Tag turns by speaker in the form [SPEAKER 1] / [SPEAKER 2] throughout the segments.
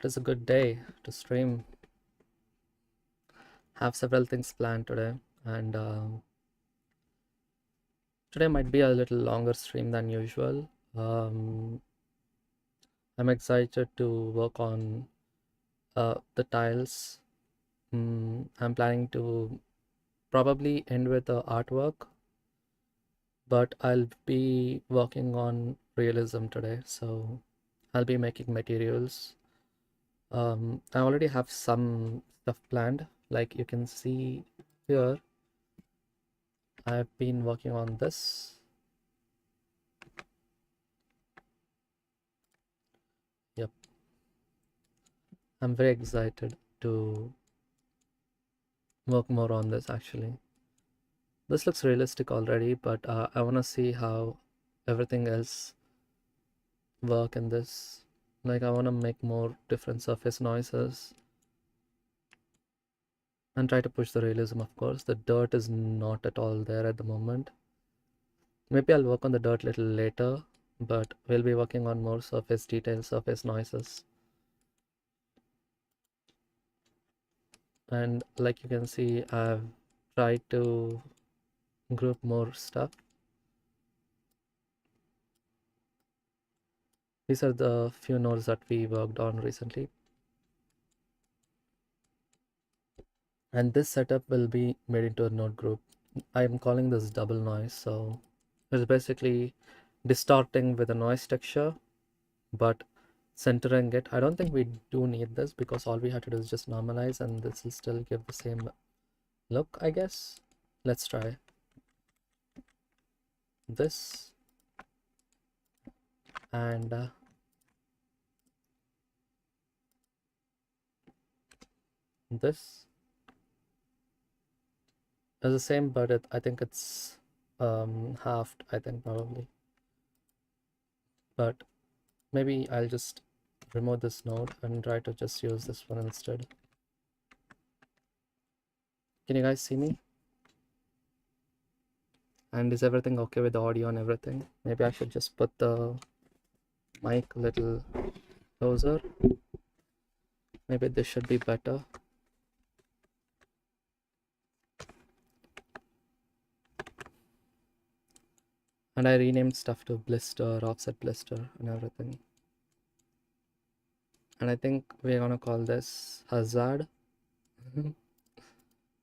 [SPEAKER 1] It is a good day to stream. Have several things planned today, and today might be a little longer stream than usual. I'm excited to work on the tiles. I'm planning to probably end with the artwork, but I'll be working on realism today, so I'll be making materials. I already have some stuff planned, like you can see here. I've been working on this. Yep, I'm very excited to work more on this actually. This looks realistic already, but I want to see how everything else work in this. Like I want to make more different surface noises and try to push the realism, of course. The dirt is not at all there at the moment. Maybe I'll work on the dirt a little later, but we'll be working on more surface details, surface noises. And like you can see, I've tried to group more stuff. These are the few nodes that we worked on recently. And this setup will be made into a node group. I'm calling this double noise. So it's basically distorting with a noise texture, but centering it. I don't think we do need this because all we have to do is just normalize and this will still give the same look, I guess. Let's try this. And this is the same, but I think it's halved, I think probably. But maybe I'll just remove this node and try to just use this one instead. Can you guys see me? And is everything okay with the audio and everything? Maybe I should just put the mic a little closer. Maybe this should be better. And I renamed stuff to blister, offset blister and everything. And I think we're gonna call this hazard.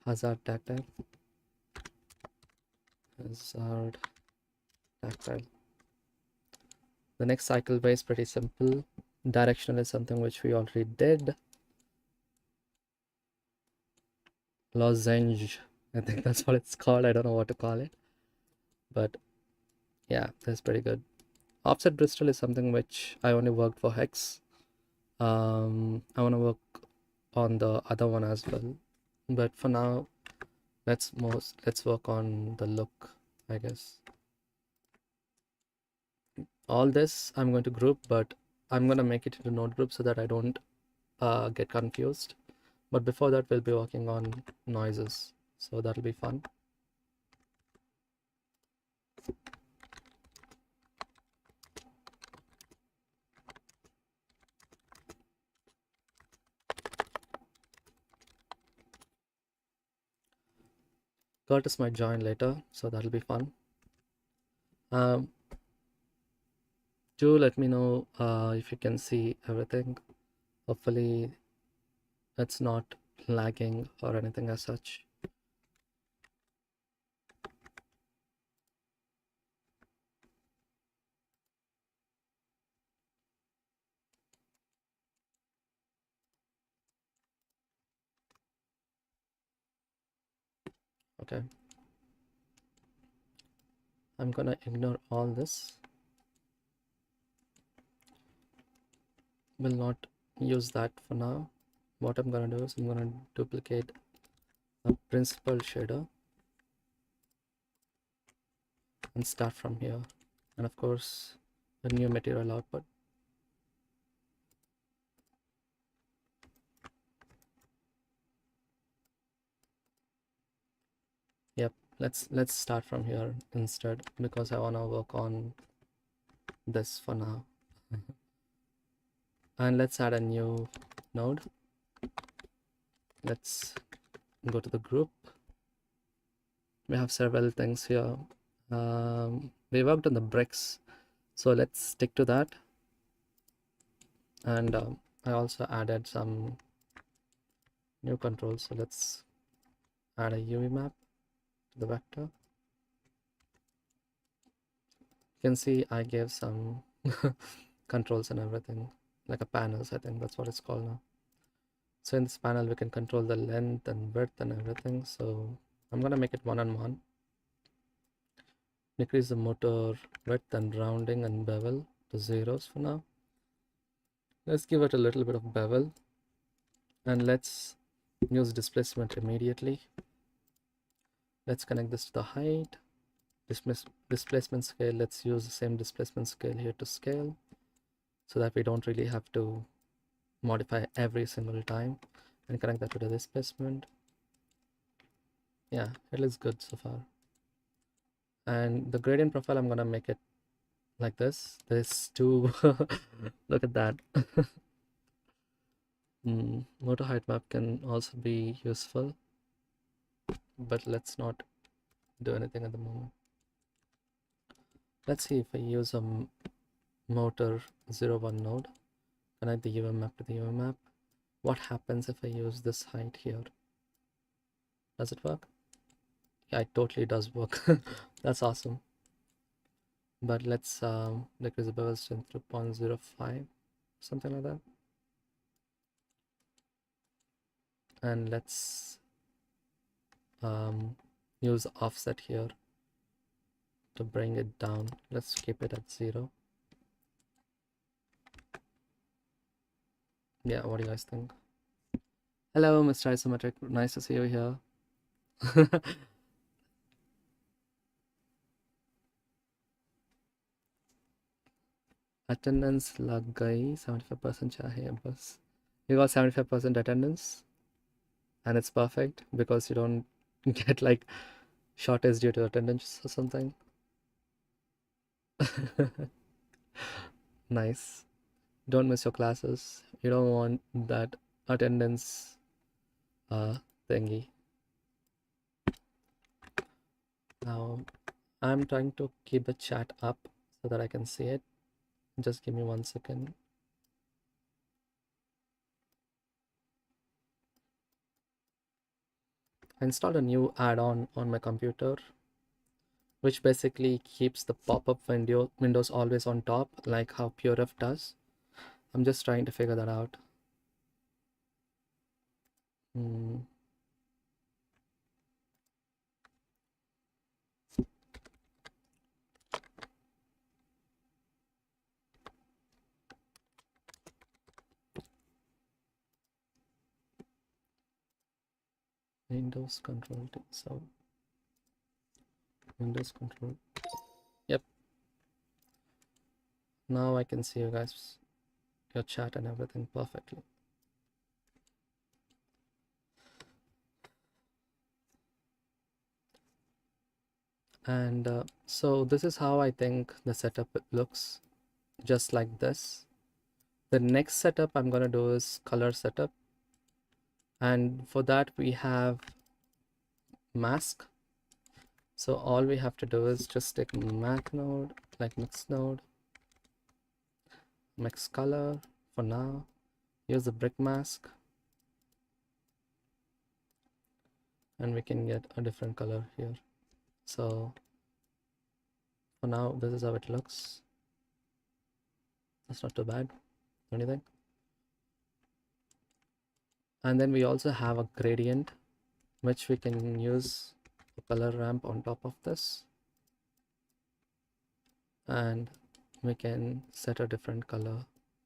[SPEAKER 1] Hazard tactile. Hazard tactile. The next cycle way is pretty simple. Directional is something which we already did. Lozenge, I think that's what it's called. I don't know what to call it, but yeah, that's pretty good. Offset Bristol is something which I only worked for Hex. I want to work on the other one as well, but for now, let's work on the look, I guess. All this I'm going to group, but I'm going to make it into node group so that I don't get confused. But before that, we'll be working on noises, so that'll be fun. Curtis might join later, so that'll be fun. Do let me know if you can see everything. Hopefully it's not lagging or anything as such. Okay, I'm gonna ignore all this. Will not use that for now. What I'm gonna do is I'm gonna duplicate a principal shader and start from here, and of course a new material output. Yep, let's start from here instead because I want to work on this for now. And let's add a new node. Let's go to the group. We have several things here. We worked on the bricks, so let's stick to that. And I also added some new controls, so let's add a UV map to the vector. You can see I gave some controls and everything, like a panels. I think that's what it's called now. So in this panel we can control the length and width and everything. So I'm gonna make it 1-on-1. Decrease the motor width and rounding and bevel to zeros for now. Let's give it a little bit of bevel, and let's use displacement immediately. Let's connect this to the height. Displacement scale, let's use the same displacement scale here to scale, so that we don't really have to modify every single time, and connect that to the displacement. Yeah, it looks good so far. And the gradient profile, I'm gonna make it like this. There's two. Look at that. Motor height map can also be useful, but let's not do anything at the moment. Let's see if I use a motor 01 node, connect the UV map to the UV map. What happens if I use this height here? Does it work? Yeah, it totally does work. That's awesome. But let's decrease the bevel strength to 0.05, something like that. And let's use offset here to bring it down. Let's keep it at 0. Yeah, what do you guys think? Hello, Mr. Isometric. Nice to see you here. Attendance lag gayi 75% chahiye bas. You got 75% attendance, and it's perfect because you don't get like shortage due to attendance or something. Nice. Don't miss your classes. You don't want that attendance thingy. Now I'm trying to keep the chat up so that I can see it. Just give me 1 second. I installed a new add-on on my computer, which basically keeps the pop-up windows always on top, like how PureRef does. I'm just trying to figure that out. Windows control. So Windows control. Yep. Now I can see you guys, your chat and everything perfectly. And so this is how I think the setup looks, just like this. The next setup I'm gonna do is color setup, and for that we have mask. So all we have to do is just take math node, like mix node, mix color for now, use the brick mask, and we can get a different color here. So for now, this is how it looks. That's not too bad, don't you think? And then we also have a gradient, which we can use a color ramp on top of this, and we can set a different color.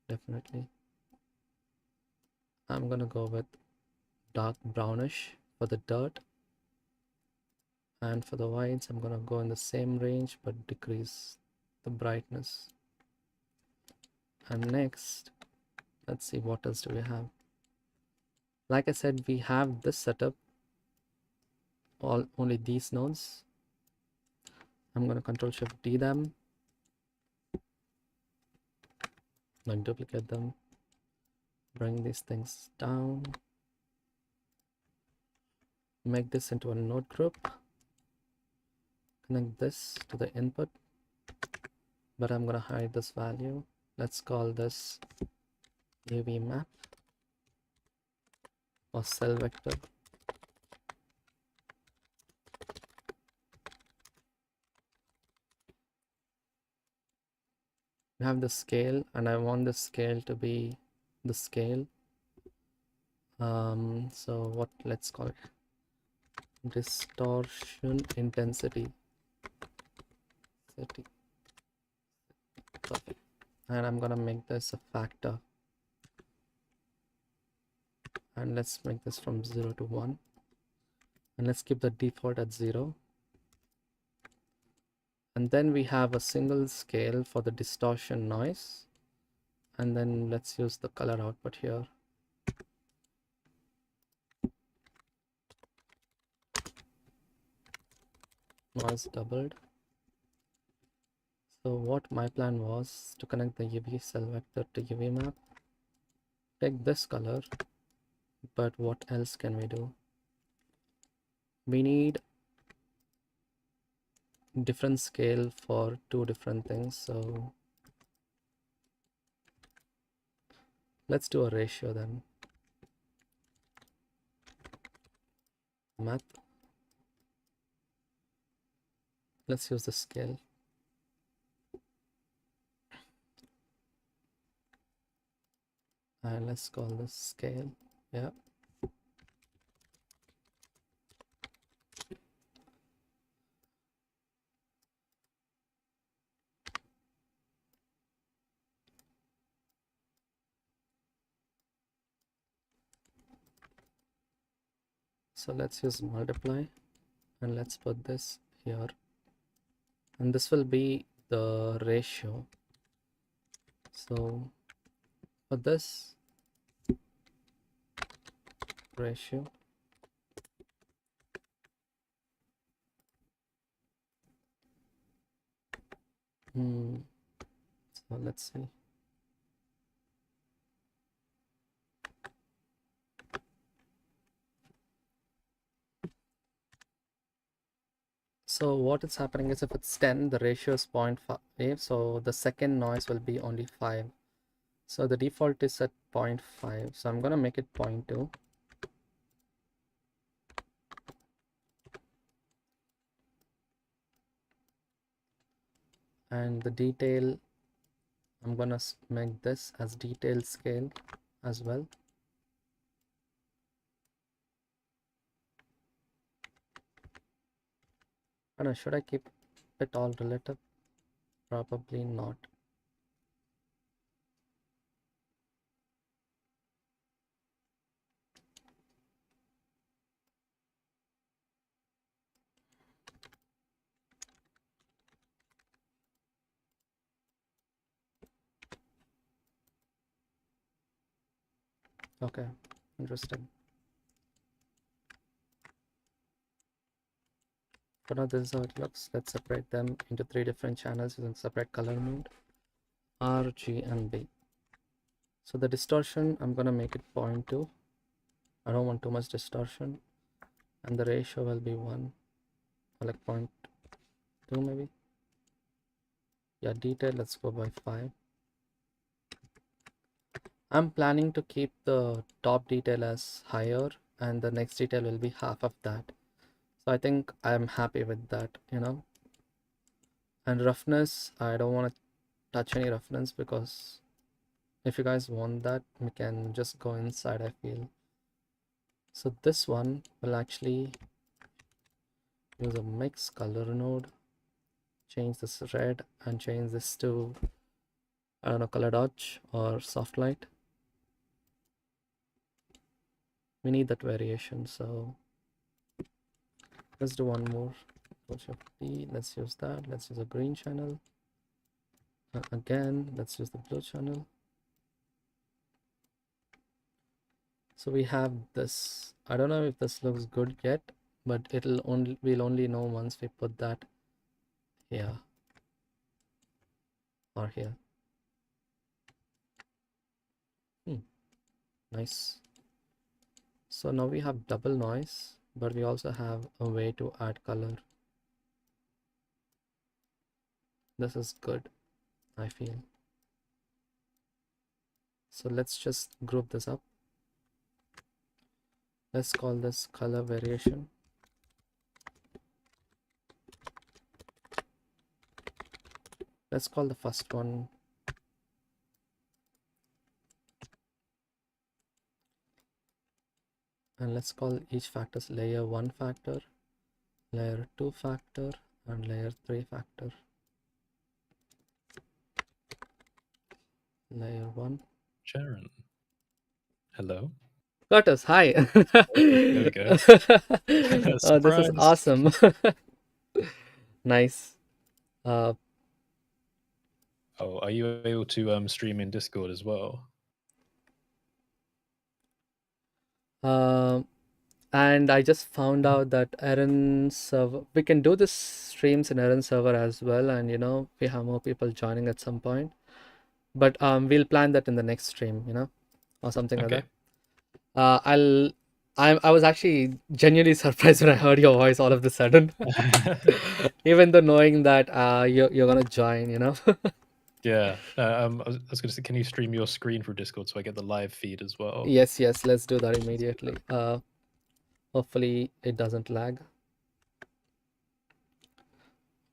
[SPEAKER 1] Definitely, I'm gonna go with dark brownish for the dirt, and for the whites I'm gonna go in the same range but decrease the brightness. And next, let's see what else do we have. Like I said, we have this setup, only these nodes. I'm gonna Control Shift D them, then duplicate them, bring these things down, make this into a node group, connect this to the input, but I'm gonna hide this value. Let's call this UV map or cell vector. We have the scale, and I want the scale to be the scale. So what, let's call it distortion intensity. Perfect. And I'm gonna make this a factor, and let's make this from 0 to 1, and let's keep the default at 0. And then we have a single scale for the distortion noise, and then let's use the color output here. Noise doubled. So what my plan was to connect the UV cell vector to UV map, take this color, but what else can we do? We need different scale for two different things, so let's do a ratio then. Math. Let's use the scale. And let's call this scale. Yeah. So let's use multiply, and let's put this here, and this will be the ratio. So for this ratio, so let's see. So what is happening is, if it's 10, the ratio is 0.5, so the second noise will be only 5. So the default is at 0.5, so I'm gonna make it 0.2. And the detail, I'm gonna make this as detail scale as well. And should I keep it all relative? Probably not. Okay, interesting. For now, this is how it looks. Let's separate them into 3 different channels using separate color mode, R, G, and B. So the distortion, I'm gonna make it 0.2. I don't want too much distortion, and the ratio will be 1, or like 0.2 maybe. Yeah, detail, let's go by 5. I'm planning to keep the top detail as higher, and the next detail will be half of that. So I think I'm happy with that, you know. And roughness, I don't want to touch any roughness, because if you guys want that, we can just go inside, I feel. So this one will actually use a mix color node, change this red, and change this to, I don't know, color dodge or soft light. We need that variation, so let's do one more. Let's use that. Let's use a green channel. Again, let's use the blue channel. So we have this. I don't know if this looks good yet, but we'll only know once we put that here or here. Nice. So now we have double noise, but we also have a way to add color. This is good, I feel. So let's just group this up. Let's call this color variation. Let's call the first one, and let's call each factors layer 1 factor, layer 2 factor, and layer 3 factor. Layer 1.
[SPEAKER 2] Sharon. Hello.
[SPEAKER 1] Curtis, hi.
[SPEAKER 2] There we go.
[SPEAKER 1] Oh, this is
[SPEAKER 2] Surprise.
[SPEAKER 1] awesome. Nice. Uh,
[SPEAKER 2] Oh, are you able to stream in Discord as well?
[SPEAKER 1] and I just found out that Aaron server, we can do this streams in Aaron server as well, and we have more people joining at some point. But we'll plan that in the next stream, or something like
[SPEAKER 2] Okay.
[SPEAKER 1] that. I was actually genuinely surprised when I heard your voice all of a sudden, even though knowing that you're gonna join.
[SPEAKER 2] Yeah. I was going to say, can you stream your screen for Discord so I get the live feed as well?
[SPEAKER 1] Yes, let's do that immediately. Hopefully it doesn't lag.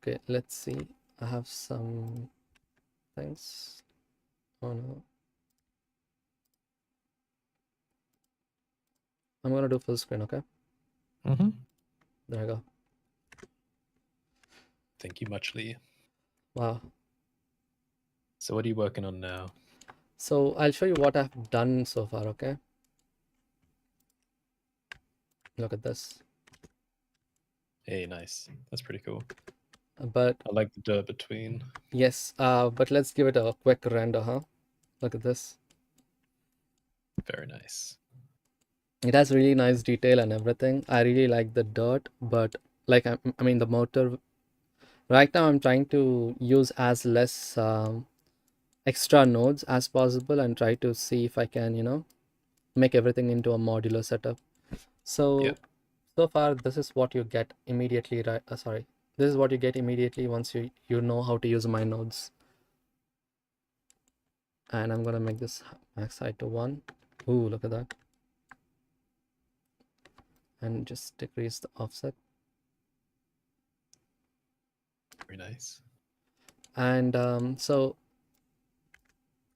[SPEAKER 1] Okay, let's see. I have some things. Oh no. I'm gonna do full screen, okay?
[SPEAKER 2] Mm-hmm.
[SPEAKER 1] There I go.
[SPEAKER 2] Thank you muchly.
[SPEAKER 1] Wow.
[SPEAKER 2] So what are you working on now?
[SPEAKER 1] So I'll show you what I've done so far, okay? Look at this.
[SPEAKER 2] Hey, nice. That's pretty cool.
[SPEAKER 1] But
[SPEAKER 2] I like the dirt between.
[SPEAKER 1] yes, but let's give it a quick render, huh? Look at this.
[SPEAKER 2] Very nice.
[SPEAKER 1] It has really nice detail and everything. I really like the dirt, but like I mean the motor. Right now I'm trying to use as less extra nodes as possible and try to see if I can, make everything into a modular setup.
[SPEAKER 2] Yeah.
[SPEAKER 1] So far this is what you get immediately, right? Sorry, this is what you get immediately once you know how to use my nodes. And I'm gonna make this max height to 1. Ooh, look at that. And just decrease the offset.
[SPEAKER 2] Very nice.
[SPEAKER 1] And so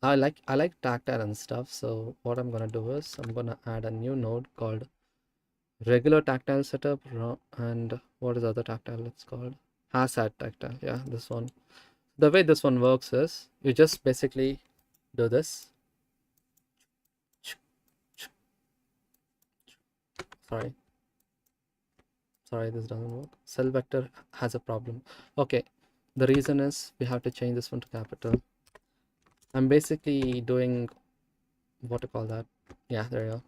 [SPEAKER 1] I like tactile and stuff. So what I'm gonna do is I'm gonna add a new node called regular tactile setup. And what is the other tactile? It's called hazard tactile. Yeah, this one. The way this one works is you just basically do this. Sorry, this doesn't work. Cell vector has a problem. Okay, the reason is we have to change this one to capital. I'm basically doing what to call that. Yeah, there you go.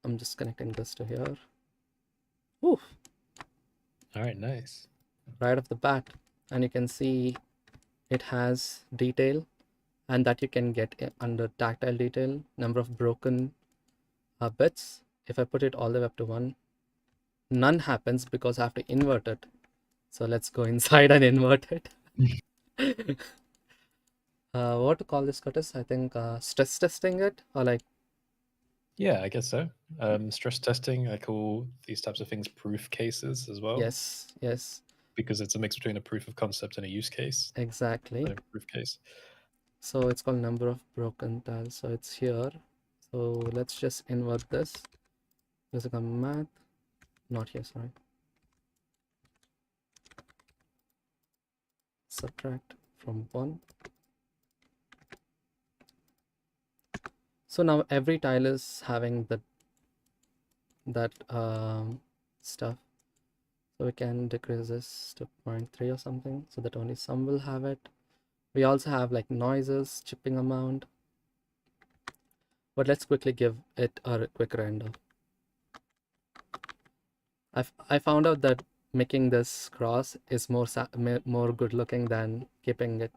[SPEAKER 1] I'm just connecting this to here. Oof.
[SPEAKER 2] All right, nice.
[SPEAKER 1] Right off the bat, and you can see it has detail, and that you can get under tactile detail, number of broken bits. If I put it all the way up to 1, none happens because I have to invert it. So let's go inside and invert it. What to call this, Curtis? I think stress testing it, or like,
[SPEAKER 2] Yeah, I guess so. Stress testing, I call these types of things proof cases as well,
[SPEAKER 1] yes,
[SPEAKER 2] because it's a mix between a proof of concept and a use case,
[SPEAKER 1] exactly.
[SPEAKER 2] a proof case.
[SPEAKER 1] So it's called number of broken tiles. So it's here. So let's just invert this. There's a math, not here, sorry. Subtract from 1. So now every tile is having that stuff. So we can decrease this to 0.3 or something so that only some will have it. We also have like noises, chipping amount. But let's quickly give it a quick render. I found out that making this cross is more good looking than keeping it,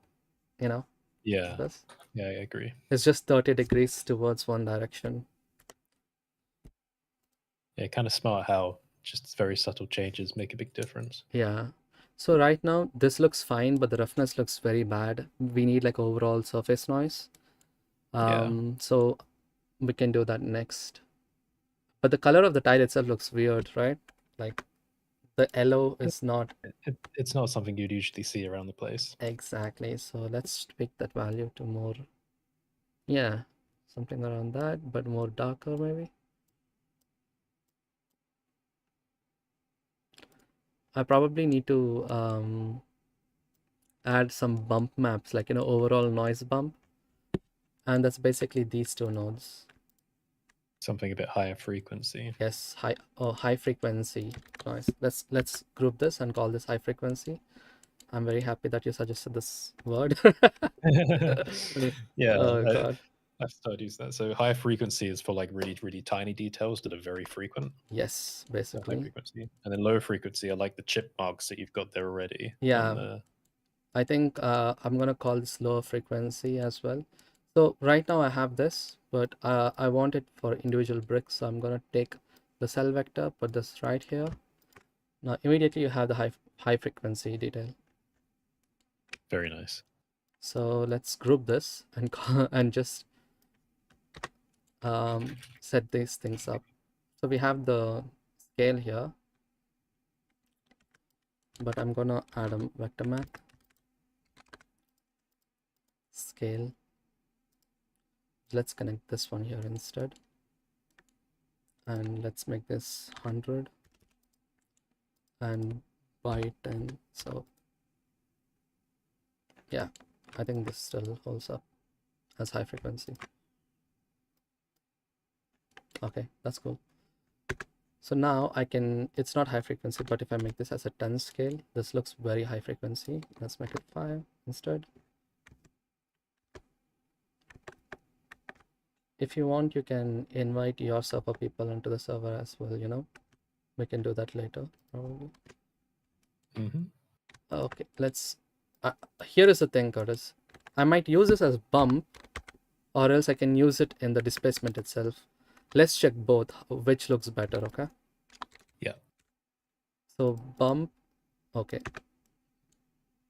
[SPEAKER 2] Yeah.
[SPEAKER 1] This.
[SPEAKER 2] Yeah, I agree.
[SPEAKER 1] It's just 30 degrees towards one direction.
[SPEAKER 2] Yeah, kind of smart how just very subtle changes make a big difference.
[SPEAKER 1] Yeah. So right now this looks fine, but the roughness looks very bad. We need like overall surface noise.
[SPEAKER 2] Yeah.
[SPEAKER 1] So we can do that next. But the color of the tile itself looks weird, right? Like the yellow
[SPEAKER 2] Yeah.
[SPEAKER 1] is not
[SPEAKER 2] It's not something you'd usually see around the place.
[SPEAKER 1] exactly. So let's tweak that value to more, yeah, something around that, but more darker maybe. I probably need to add some bump maps, like, overall noise bump. And that's basically these two nodes.
[SPEAKER 2] Something a bit higher frequency.
[SPEAKER 1] Yes, high frequency noise. Let's group this and call this high frequency. I'm very happy that you suggested this word.
[SPEAKER 2] Yeah,
[SPEAKER 1] Oh God.
[SPEAKER 2] I've started using that. So high frequency is for like really, really tiny details that are very frequent.
[SPEAKER 1] Yes,
[SPEAKER 2] So high
[SPEAKER 1] basically.
[SPEAKER 2] frequency. And then low frequency are like the chip marks that you've got there already on
[SPEAKER 1] Yeah,
[SPEAKER 2] the
[SPEAKER 1] I think I'm gonna call this lower frequency as well. So right now I have this, but I want it for individual bricks. So I'm gonna take the cell vector, put this right here. Now immediately you have the high frequency detail.
[SPEAKER 2] very nice.
[SPEAKER 1] So let's group this and and just set these things up. So we have the scale here, but I'm gonna add a vector map scale. Let's connect this one here instead, and let's make this 100 and by 10. So yeah, I think this still holds up as high frequency. Okay, that's cool. So now I can, it's not high frequency, but if I make this as a 10 scale, this looks very high frequency. Let's make it 5 instead. If you want, you can invite your server people into the server as well. We can do that later, probably.
[SPEAKER 2] Mm-hmm.
[SPEAKER 1] Okay, let's, here is the thing, Curtis. I might use this as bump, or else I can use it in the displacement itself. Let's check both, which looks better, okay?
[SPEAKER 2] Yeah.
[SPEAKER 1] So bump, okay.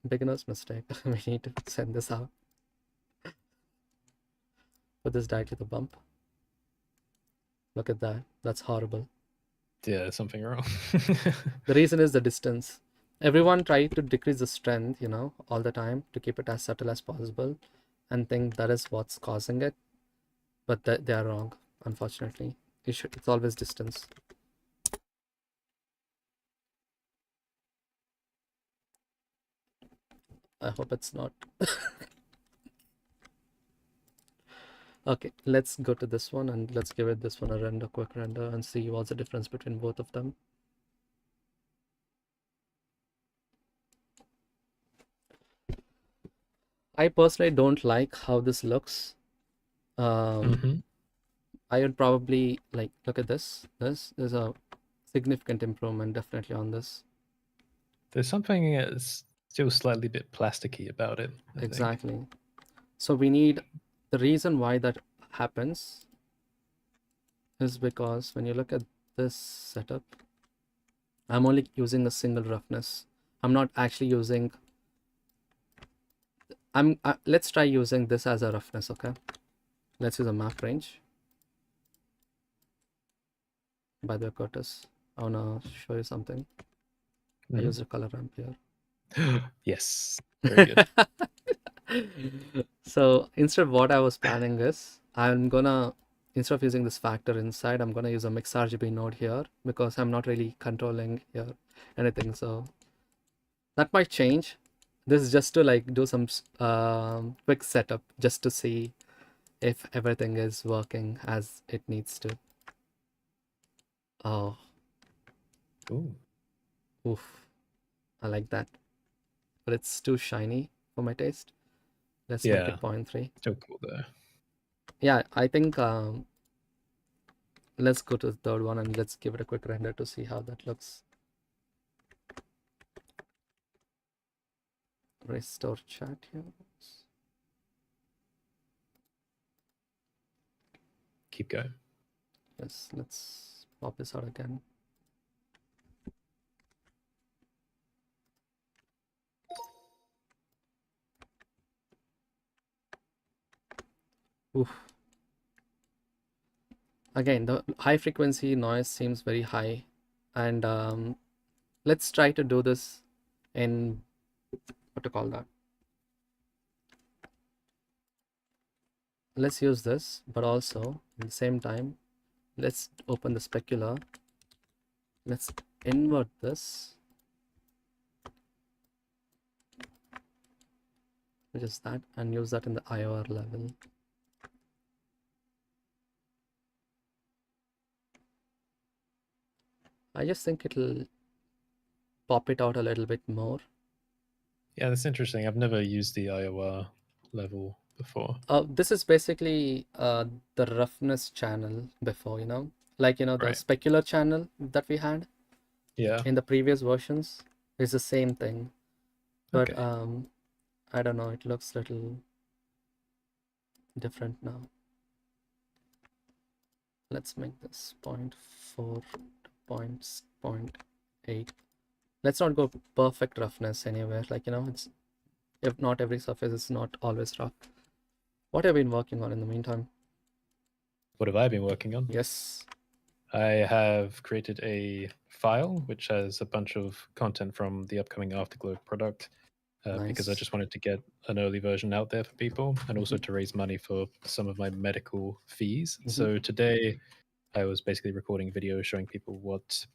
[SPEAKER 1] Beginner's mistake. We need to send this out. Put this directly to the bump. Look at that. That's horrible.
[SPEAKER 2] Yeah, there's something wrong.
[SPEAKER 1] The reason is the distance. Everyone try to decrease the strength, all the time to keep it as subtle as possible and think that is what's causing it. But they are wrong, unfortunately. It's always distance. I hope it's not. Okay, let's go to this one and let's give it this one a quick render and see what's the difference between both of them. I personally don't like how this looks.
[SPEAKER 2] Mm-hmm.
[SPEAKER 1] I would probably look at this. This is a significant improvement definitely on this.
[SPEAKER 2] There's something that's still slightly bit plasticky about it, I think.
[SPEAKER 1] Exactly. So we need, the reason why that happens is because when you look at this setup, I'm only using a single roughness. I'm not actually using, let's try using this as a roughness, okay? Let's use a map range. By the way, Curtis, I wanna show you something. I
[SPEAKER 2] Mm-hmm.
[SPEAKER 1] used a color ramp here.
[SPEAKER 2] Yes, very good.
[SPEAKER 1] So instead of what I was planning is, instead of using this factor inside, I'm gonna use a mix RGB node here because I'm not really controlling here anything. So that might change. This is just to do some quick setup just to see if everything is working as it needs to. Oh,
[SPEAKER 2] Ooh.
[SPEAKER 1] oof, I like that, but it's too shiny for my taste. Let's make
[SPEAKER 2] Yeah,
[SPEAKER 1] it 0.3.
[SPEAKER 2] still cool though.
[SPEAKER 1] Yeah, I think let's go to the third one and let's give it a quick render to see how that looks. Restore chat here.
[SPEAKER 2] keep going.
[SPEAKER 1] Yes, let's pop this out again. Oof. Again, the high frequency noise seems very high, and let's try to do this in what to call that. Let's use this, but also at the same time, let's open the specular. Let's invert this, which is that, and use that in the IOR level. I just think it'll pop it out a little bit more.
[SPEAKER 2] Yeah, that's interesting. I've never used the IOR level before.
[SPEAKER 1] This is basically the roughness channel before, like the
[SPEAKER 2] Right.
[SPEAKER 1] specular channel that we had
[SPEAKER 2] Yeah.
[SPEAKER 1] in the previous versions is the same thing, but
[SPEAKER 2] Okay.
[SPEAKER 1] I don't know, it looks a little different now. Let's make this 0.4 to 0.8. Let's not go perfect roughness anywhere, like it's, if not every surface is not always rough. What have you been working on in the meantime?
[SPEAKER 2] What have I been working on?
[SPEAKER 1] Yes.
[SPEAKER 2] I have created a file which has a bunch of content from the upcoming Afterglow product because I
[SPEAKER 1] Nice.
[SPEAKER 2] just wanted to get an early version out there for people and also
[SPEAKER 1] Mhm.
[SPEAKER 2] to raise money for some of my medical fees.
[SPEAKER 1] Mhm.
[SPEAKER 2] So today I was basically recording videos showing people what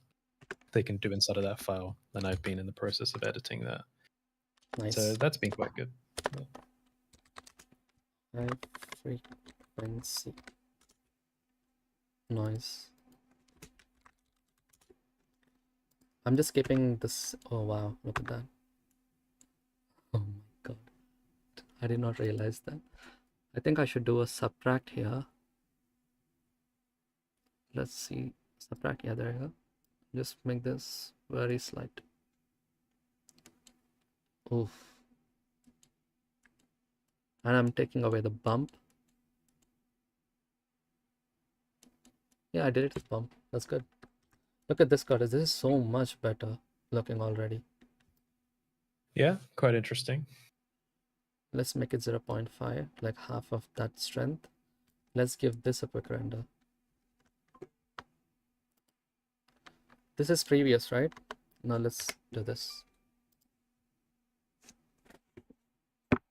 [SPEAKER 2] they can do inside of that file, and I've been in the process of editing that. So
[SPEAKER 1] Nice.
[SPEAKER 2] that's been quite good. Yeah.
[SPEAKER 1] High frequency noise. I'm just skipping this. Oh wow, look at that. Oh my god. I did not realize that. I think I should do a subtract here. Let's see. Subtract, yeah, there you go. Just make this very slight. Oof. And I'm taking away the bump. Yeah, I did it with bump. That's good. Look at this goddess. This is so much better looking already.
[SPEAKER 2] Yeah, quite interesting.
[SPEAKER 1] Let's make it 0.5, like half of that strength. Let's give this a quick render. This is previous, right? Now let's do this.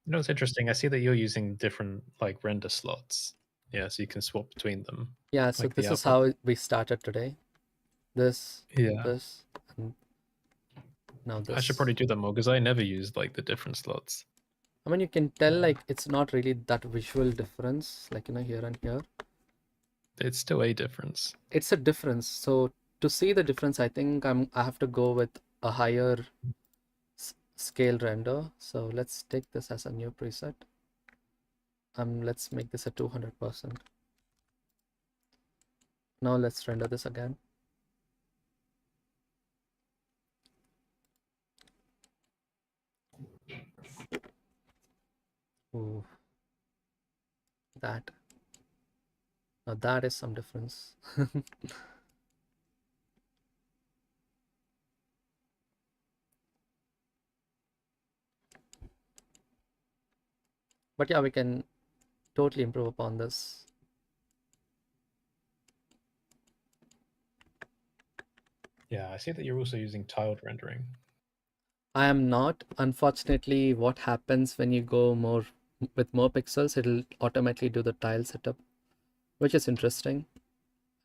[SPEAKER 2] It's interesting. I see that you're using different like render slots. Yeah, so you can swap between them,
[SPEAKER 1] Yeah, so
[SPEAKER 2] like the
[SPEAKER 1] this is
[SPEAKER 2] output.
[SPEAKER 1] how we started today. This,
[SPEAKER 2] Yeah,
[SPEAKER 1] this, and now
[SPEAKER 2] I should
[SPEAKER 1] this.
[SPEAKER 2] probably do that more because I never used like the different slots.
[SPEAKER 1] I mean, you can tell like it's not really that visual difference, like here and here.
[SPEAKER 2] It's still a difference.
[SPEAKER 1] It's a difference. So to see the difference, I think I have to go with a higher scale render. So let's take this as a new preset. Let's make this a 200%. Now let's render this again. Ooh, that. Now that is some difference. But yeah, we can totally improve upon this.
[SPEAKER 2] Yeah, I see that you're also using tiled rendering.
[SPEAKER 1] I am not. Unfortunately, what happens when you go more with more pixels, it'll automatically do the tile setup, which is interesting.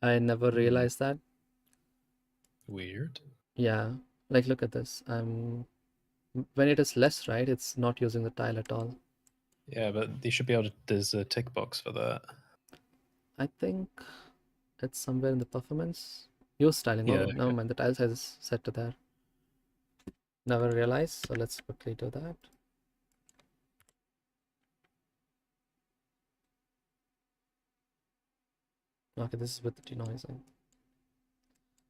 [SPEAKER 1] I never realized that.
[SPEAKER 2] Weird.
[SPEAKER 1] Yeah, like look at this. When it is less, right, it's not using the tile at all.
[SPEAKER 2] Yeah, but you should be able to. There's a tick box for that.
[SPEAKER 1] I think it's somewhere in the performance. Use styling.
[SPEAKER 2] Yeah.
[SPEAKER 1] Oh, never mind. The tile size is set to there. Never realized. So let's quickly do that. Okay, this is with the denoising.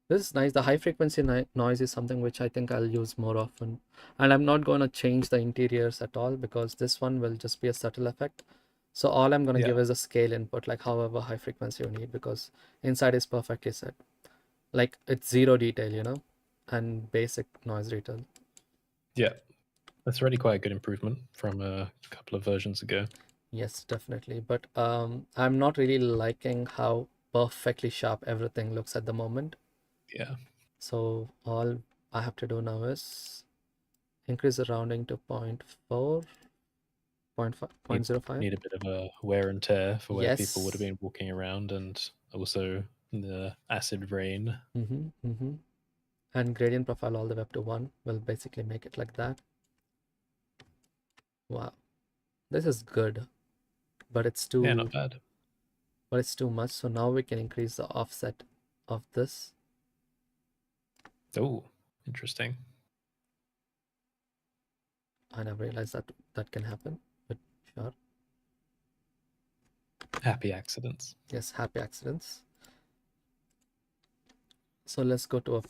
[SPEAKER 1] This is nice. The high frequency noise is something which I think I'll use more often. And I'm not going to change the interiors at all because this one will just be a subtle effect. So all I'm gonna
[SPEAKER 2] Yeah.
[SPEAKER 1] give is a scale input, like however high frequency you need, because inside is perfectly set. Like it's zero detail, and basic noise detail.
[SPEAKER 2] Yeah. That's already quite a good improvement from a couple of versions ago.
[SPEAKER 1] Yes, definitely. But I'm not really liking how perfectly sharp everything looks at the moment.
[SPEAKER 2] Yeah.
[SPEAKER 1] So all I have to do now is increase the rounding to 0.4, 0.5,
[SPEAKER 2] Need
[SPEAKER 1] 0.05.
[SPEAKER 2] need a bit of a wear and tear for where people would have
[SPEAKER 1] Yes.
[SPEAKER 2] been walking around, and also the acid rain.
[SPEAKER 1] Mm-hmm, mm-hmm. And gradient profile all the way up to 1 will basically make it like that. Wow, this is good, but it's
[SPEAKER 2] Yeah, not
[SPEAKER 1] too
[SPEAKER 2] bad.
[SPEAKER 1] but it's too much. So now we can increase the offset of this.
[SPEAKER 2] Oh, interesting.
[SPEAKER 1] I never realized that that can happen, but sure.
[SPEAKER 2] Happy accidents.
[SPEAKER 1] Yes, happy accidents. So let's go to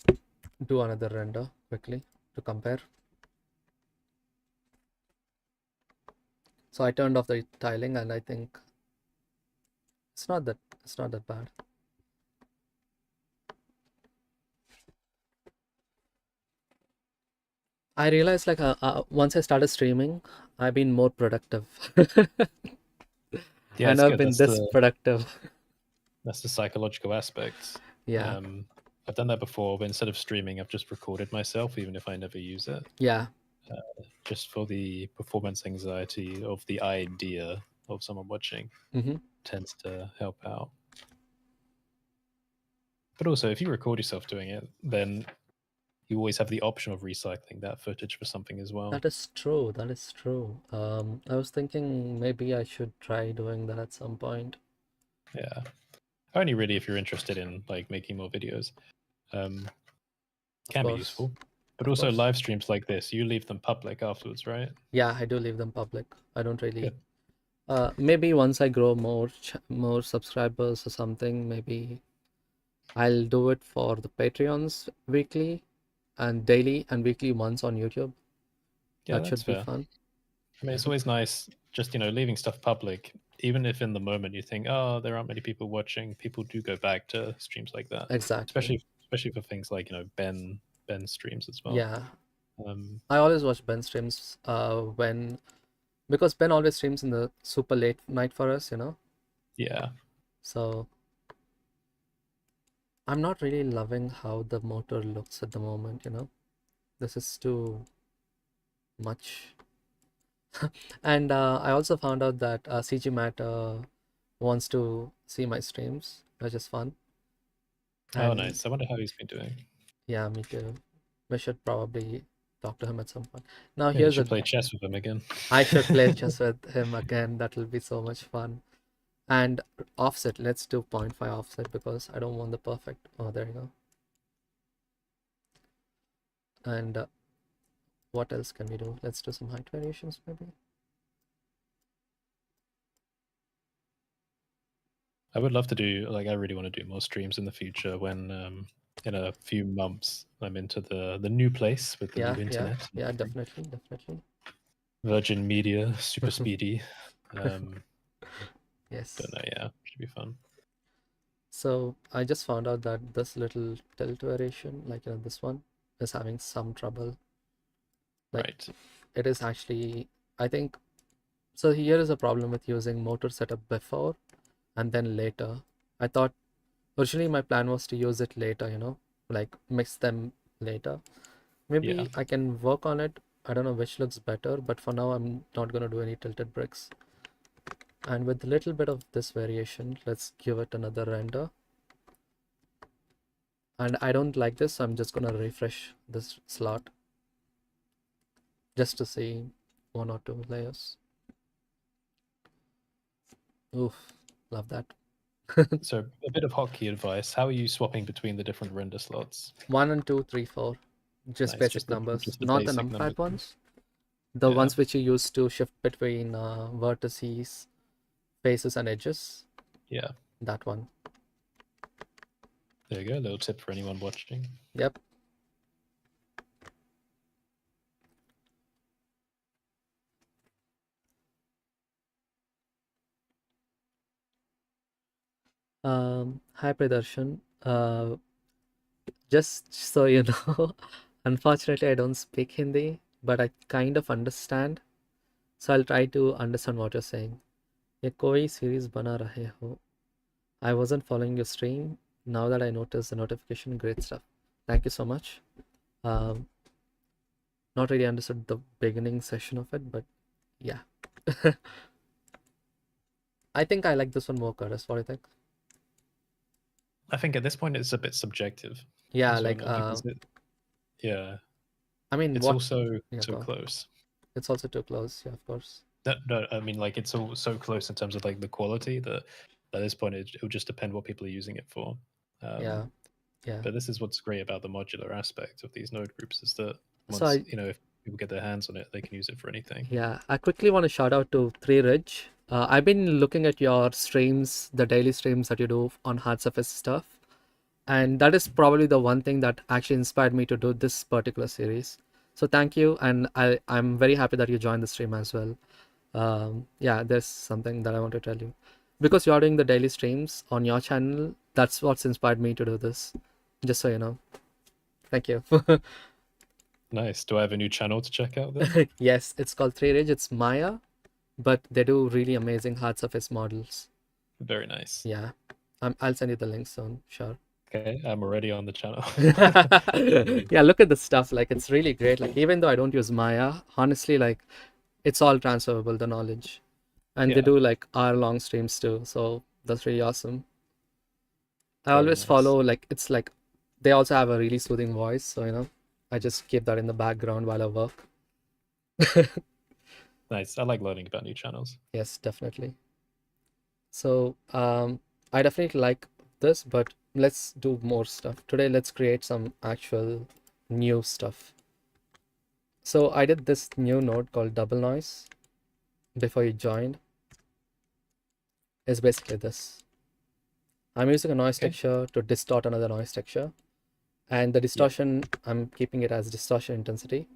[SPEAKER 1] do another render quickly to compare. So I turned off the tiling, and I think it's not that bad. I realized like once I started streaming, I've been more productive.
[SPEAKER 2] Yeah,
[SPEAKER 1] I
[SPEAKER 2] it's
[SPEAKER 1] never
[SPEAKER 2] good.
[SPEAKER 1] been this productive.
[SPEAKER 2] That's the psychological aspect.
[SPEAKER 1] Yeah,
[SPEAKER 2] I've done that before, but instead of streaming, I've just recorded myself, even if I never use it,
[SPEAKER 1] yeah.
[SPEAKER 2] just for the performance anxiety of the idea of someone watching
[SPEAKER 1] Mm-hmm.
[SPEAKER 2] tends to help out. But also, if you record yourself doing it, then you always have the option of recycling that footage for something as well.
[SPEAKER 1] That is true. That is true. I was thinking maybe I should try doing that at some point.
[SPEAKER 2] Yeah, only really if you're interested in like making more videos.
[SPEAKER 1] Of
[SPEAKER 2] Can be
[SPEAKER 1] course,
[SPEAKER 2] useful. But
[SPEAKER 1] of
[SPEAKER 2] also
[SPEAKER 1] course.
[SPEAKER 2] live streams like this, you leave them public afterwards, right?
[SPEAKER 1] Yeah, I do leave them public. I don't really.
[SPEAKER 2] Good.
[SPEAKER 1] Maybe once I grow more subscribers or something, maybe I'll do it for the Patreons weekly and daily and weekly once on YouTube.
[SPEAKER 2] Yeah,
[SPEAKER 1] That
[SPEAKER 2] that's
[SPEAKER 1] should be
[SPEAKER 2] fair.
[SPEAKER 1] fun.
[SPEAKER 2] I mean, it's always nice just, leaving stuff public, even if in the moment you think, oh, there aren't many people watching, people do go back to streams like that.
[SPEAKER 1] Exactly.
[SPEAKER 2] Especially for things like, Ben streams as well.
[SPEAKER 1] Yeah.
[SPEAKER 2] Um,
[SPEAKER 1] I always watch Ben streams because Ben always streams in the super late night for us.
[SPEAKER 2] yeah.
[SPEAKER 1] So I'm not really loving how the motor looks at the moment. This is too much. And I also found out that CG Matt wants to see my streams, which is fun.
[SPEAKER 2] Oh,
[SPEAKER 1] And
[SPEAKER 2] nice. I wonder how he's been doing.
[SPEAKER 1] yeah, me too. We should probably talk to him at some point. Now
[SPEAKER 2] Yeah, you
[SPEAKER 1] here's
[SPEAKER 2] should
[SPEAKER 1] a
[SPEAKER 2] play chess with him again.
[SPEAKER 1] I should play chess with him again. That will be so much fun. And offset, let's do 0.5 offset because I don't want the perfect. Oh, there you go. And what else can we do? Let's do some height variations maybe.
[SPEAKER 2] I would love to do, like, I really want to do more streams in the future when, in a few months, I'm into the new place with the
[SPEAKER 1] Yeah,
[SPEAKER 2] new
[SPEAKER 1] yeah,
[SPEAKER 2] internet.
[SPEAKER 1] yeah, definitely, definitely.
[SPEAKER 2] Virgin Media, super speedy. Don't
[SPEAKER 1] Yes.
[SPEAKER 2] know, yeah, should be fun.
[SPEAKER 1] So I just found out that this little tilt variation, like this one, is having some trouble. Like
[SPEAKER 2] Right.
[SPEAKER 1] it is actually, I think, so here is a problem with using motor setup before and then later. I thought originally my plan was to use it later, like mix them later.
[SPEAKER 2] Yeah.
[SPEAKER 1] Maybe I can work on it. I don't know which looks better, but for now I'm not gonna do any tilted bricks. And with a little bit of this variation, let's give it another render. And I don't like this, so I'm just gonna refresh this slot just to see one or two layers. Oof, love that.
[SPEAKER 2] So a bit of hotkey advice. How are you swapping between the different render slots?
[SPEAKER 1] 1 and 2, 3, 4. Just
[SPEAKER 2] Nice.
[SPEAKER 1] basic numbers,
[SPEAKER 2] Just the
[SPEAKER 1] not the
[SPEAKER 2] basic
[SPEAKER 1] numpad
[SPEAKER 2] numbers.
[SPEAKER 1] ones. The
[SPEAKER 2] Yeah.
[SPEAKER 1] ones which you use to shift between vertices, faces, and edges.
[SPEAKER 2] Yeah.
[SPEAKER 1] That one.
[SPEAKER 2] There you go. A little tip for anyone watching.
[SPEAKER 1] Yep. Hi Pradarshan. Just so you know, unfortunately I don't speak Hindi, but I kind of understand. So I'll try to understand what you're saying. ये कोई series बना रहे हो? I wasn't following your stream. Now that I noticed the notification, great stuff. Thank you so much. Um, Not really understood the beginning session of it, but yeah. I think I like this one more, Curtis. What do you think?
[SPEAKER 2] I think at this point it's a bit subjective
[SPEAKER 1] Yeah,
[SPEAKER 2] as
[SPEAKER 1] like
[SPEAKER 2] well because yeah,
[SPEAKER 1] I mean,
[SPEAKER 2] it's
[SPEAKER 1] what?
[SPEAKER 2] also
[SPEAKER 1] Yeah,
[SPEAKER 2] so
[SPEAKER 1] go.
[SPEAKER 2] close.
[SPEAKER 1] It's also too close. Yeah, of course.
[SPEAKER 2] No, I mean like it's all so close in terms of like the quality that at this point it will just depend what people are using it for.
[SPEAKER 1] Yeah,
[SPEAKER 2] Um,
[SPEAKER 1] yeah.
[SPEAKER 2] but this is what's great about the modular aspect of these node groups is that
[SPEAKER 1] So
[SPEAKER 2] once if people get their hands on it, they can use it for anything.
[SPEAKER 1] yeah, I quickly want to shout out to Three Ridge. I've been looking at your streams, the daily streams that you do on hard surface stuff, and that is probably the one thing that actually inspired me to do this particular series. So thank you, and I'm very happy that you joined the stream as well. Yeah, there's something that I want to tell you, because you're doing the daily streams on your channel. That's what's inspired me to do this. Just so you know. Thank you.
[SPEAKER 2] Nice. Do I have a new channel to check out then?
[SPEAKER 1] Yes, it's called Three Ridge. It's Maya, but they do really amazing hard surface models.
[SPEAKER 2] Very nice.
[SPEAKER 1] Yeah, I'll send you the link soon. Sure.
[SPEAKER 2] Okay, I'm already on the channel.
[SPEAKER 1] Yeah, look at the stuff. Like it's really great. Like even though I don't use Maya, honestly, like it's all transferable, the knowledge. And they
[SPEAKER 2] Yeah,
[SPEAKER 1] do like hour-long streams too. So that's really awesome. I
[SPEAKER 2] very
[SPEAKER 1] always
[SPEAKER 2] nice.
[SPEAKER 1] follow like it's like they also have a really soothing voice, so I just keep that in the background while I work.
[SPEAKER 2] Nice. I like learning about new channels.
[SPEAKER 1] Yes, definitely. So I definitely like this, but let's do more stuff. Today, let's create some actual new stuff. So I did this new node called double noise before you joined. It's basically this. I'm using a noise
[SPEAKER 2] Okay.
[SPEAKER 1] texture to distort another noise texture. And the
[SPEAKER 2] Yeah.
[SPEAKER 1] distortion, I'm keeping it as distortion intensity.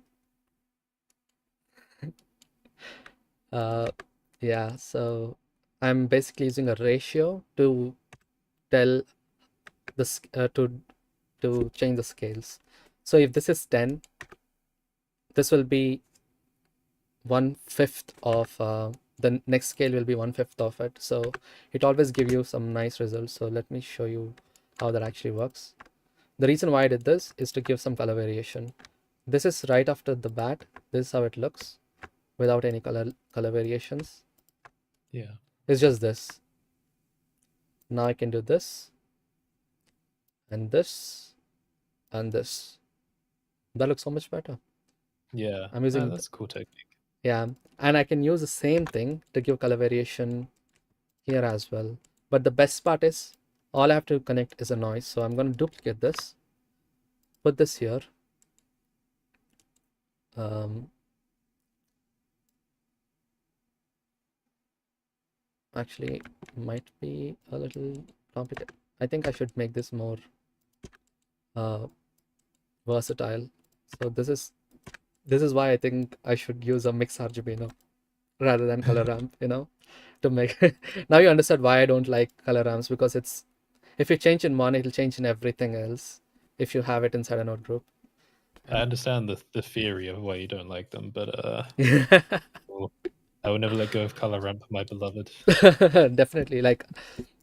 [SPEAKER 1] Uh, yeah, so I'm basically using a ratio to tell to change the scales. So if this is 10, this will be 1/5 of the next scale will be 1/5 of it. So it always gives you some nice results. So let me show you how that actually works. The reason why I did this is to give some color variation. This is right after the bat. This is how it looks without any color variations.
[SPEAKER 2] Yeah.
[SPEAKER 1] It's just this. Now I can do this and this and this. That looks so much better.
[SPEAKER 2] Yeah.
[SPEAKER 1] I'm using
[SPEAKER 2] That's a cool technique.
[SPEAKER 1] yeah, and I can use the same thing to give color variation here as well. But the best part is all I have to connect is a noise. So I'm going to duplicate this, put this here. Um, Actually, might be a little complicated. I think I should make this more uh, versatile. So this is why I think I should use a mix RGB now rather than color ramp, to make now you understand why I don't like color ramps, because it's if you change in one, it'll change in everything else if you have it inside a node group.
[SPEAKER 2] I understand the theory of why you don't like them, but
[SPEAKER 1] Yeah.
[SPEAKER 2] well, I will never let go of color ramp, my beloved.
[SPEAKER 1] Definitely. Like,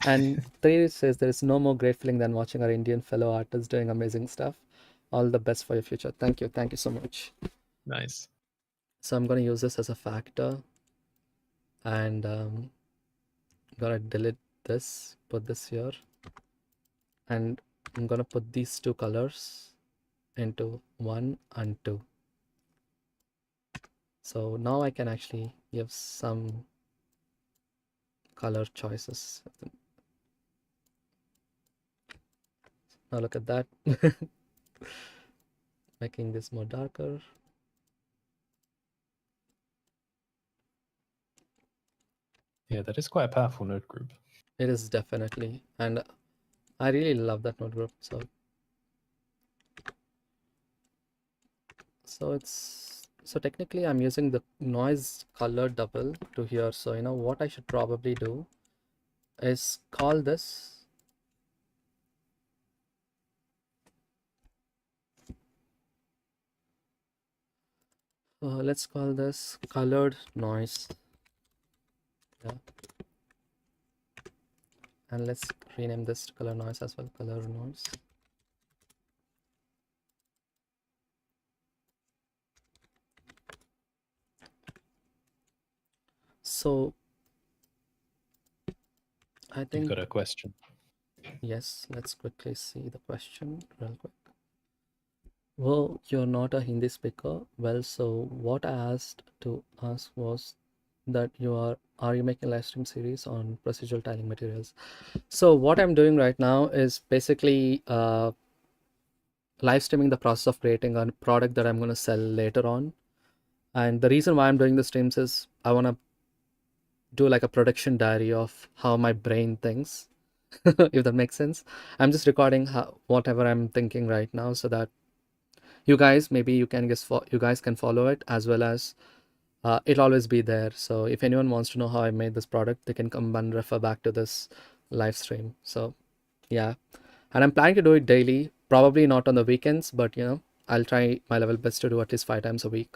[SPEAKER 1] and three says there is no more great feeling than watching our Indian fellow artists doing amazing stuff. All the best for your future. Thank you. Thank you so much.
[SPEAKER 2] Nice.
[SPEAKER 1] So I'm going to use this as a factor, and I'm going to delete this, put this here, and I'm going to put these two colors into 1 and 2. So now I can actually give some color choices. Now look at that. Making this more darker.
[SPEAKER 2] Yeah, that is quite a powerful node group.
[SPEAKER 1] It is definitely, and I really love that node group. So technically I'm using the noise color double to here. So what I should probably do is call this Let's call this colored noise. Yeah, and let's rename this to color noise as well. Color noise. So I
[SPEAKER 2] You've
[SPEAKER 1] think
[SPEAKER 2] got a question.
[SPEAKER 1] yes. Let's quickly see the question real quick. Well, you're not a Hindi speaker. Well, so what I asked to ask was that are you making live stream series on procedural tiling materials? So what I'm doing right now is basically live streaming the process of creating a product that I'm going to sell later on. And the reason why I'm doing the streams is I want to do like a production diary of how my brain thinks, if that makes sense. I'm just recording whatever I'm thinking right now, so that you guys, maybe you can just you guys can follow it, as well as it'll always be there. So if anyone wants to know how I made this product, they can come and refer back to this live stream. So yeah, and I'm planning to do it daily, probably not on the weekends, but I'll try my level best to do at least 5 times a week,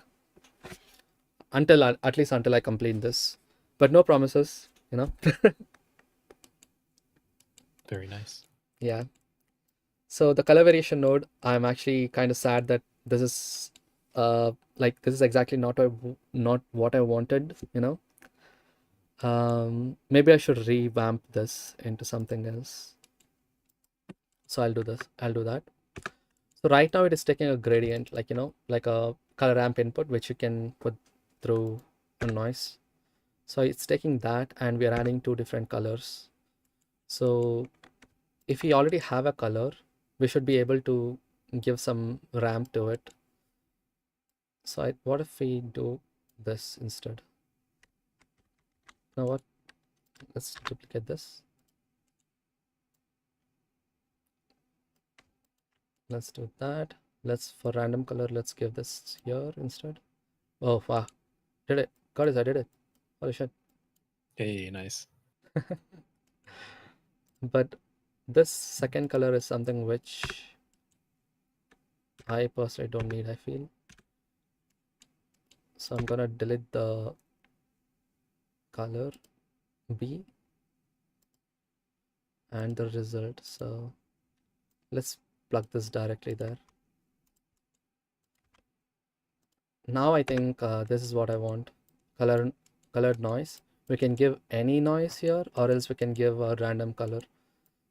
[SPEAKER 1] until at least until I complete this. But no promises.
[SPEAKER 2] Very nice.
[SPEAKER 1] Yeah. So the color variation node, I'm actually kind of sad that this is like this is exactly not what I wanted. Maybe I should revamp this into something else. So I'll do that. So right now it is taking a gradient, like a color ramp input, which you can put through a noise. So it's taking that, and we are adding two different colors. So if we already have a color, we should be able to give some ramp to it. So what if we do this instead? Now what? Let's duplicate this. Let's do that. Let's, for random color, let's give this here instead. Oh wow, did it. Guys, I did it. Holy shit.
[SPEAKER 2] Hey, nice.
[SPEAKER 1] But this second color is something which I personally don't need, I feel. So I'm gonna delete the color B and the result. So let's plug this directly there. Now I think this is what I want. Color, colored noise. We can give any noise here, or else we can give a random color.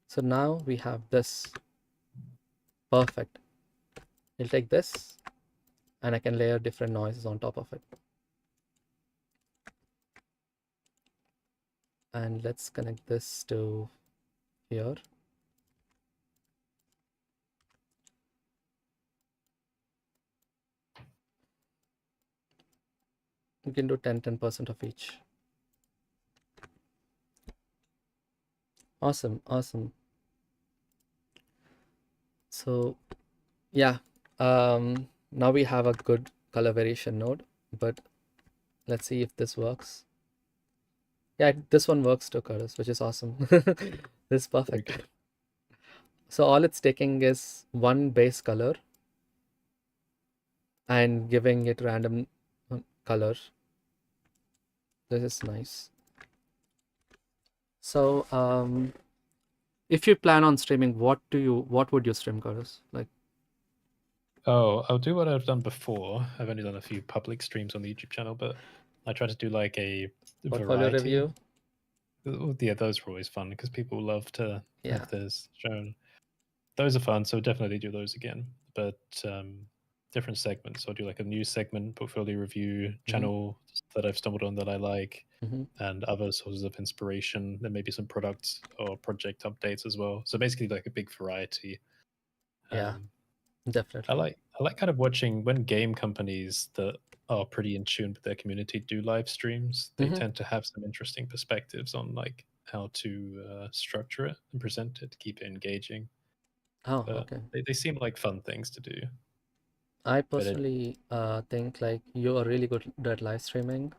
[SPEAKER 1] So now we have this. Perfect. I'll take this, and I can layer different noises on top of it. And let's connect this to here. We can do 10% of each. Awesome, awesome. So yeah, now we have a good color variation node, but let's see if this works. Yeah, this one works too, Curtis, which is awesome. This is
[SPEAKER 2] Very
[SPEAKER 1] perfect.
[SPEAKER 2] good.
[SPEAKER 1] So all it's taking is one base color and giving it random color. This is nice. So if you plan on streaming, what would you stream, Curtis? Like,
[SPEAKER 2] Oh, I'll do what I've done before. I've only done a few public streams on the YouTube channel, but I try to do like a
[SPEAKER 1] portfolio
[SPEAKER 2] variety.
[SPEAKER 1] review?
[SPEAKER 2] Yeah, those are always fun because people love to
[SPEAKER 1] Yeah.
[SPEAKER 2] have theirs shown. Those are fun, so definitely do those again. But different segments. I'll do like a news segment, portfolio review,
[SPEAKER 1] Mm-hmm.
[SPEAKER 2] channel that I've stumbled on that I like,
[SPEAKER 1] Mm-hmm.
[SPEAKER 2] and other sources of inspiration. There may be some product or project updates as well. So basically, like a big variety.
[SPEAKER 1] Yeah,
[SPEAKER 2] Um,
[SPEAKER 1] definitely.
[SPEAKER 2] I like kind of watching when game companies that are pretty in tune with their community do live streams. They
[SPEAKER 1] Mm-hmm.
[SPEAKER 2] tend to have some interesting perspectives on like how to structure it and present it to keep it engaging.
[SPEAKER 1] Oh,
[SPEAKER 2] But
[SPEAKER 1] okay.
[SPEAKER 2] they seem like fun things to do.
[SPEAKER 1] I
[SPEAKER 2] But it,
[SPEAKER 1] personally think like you are really good at live streaming.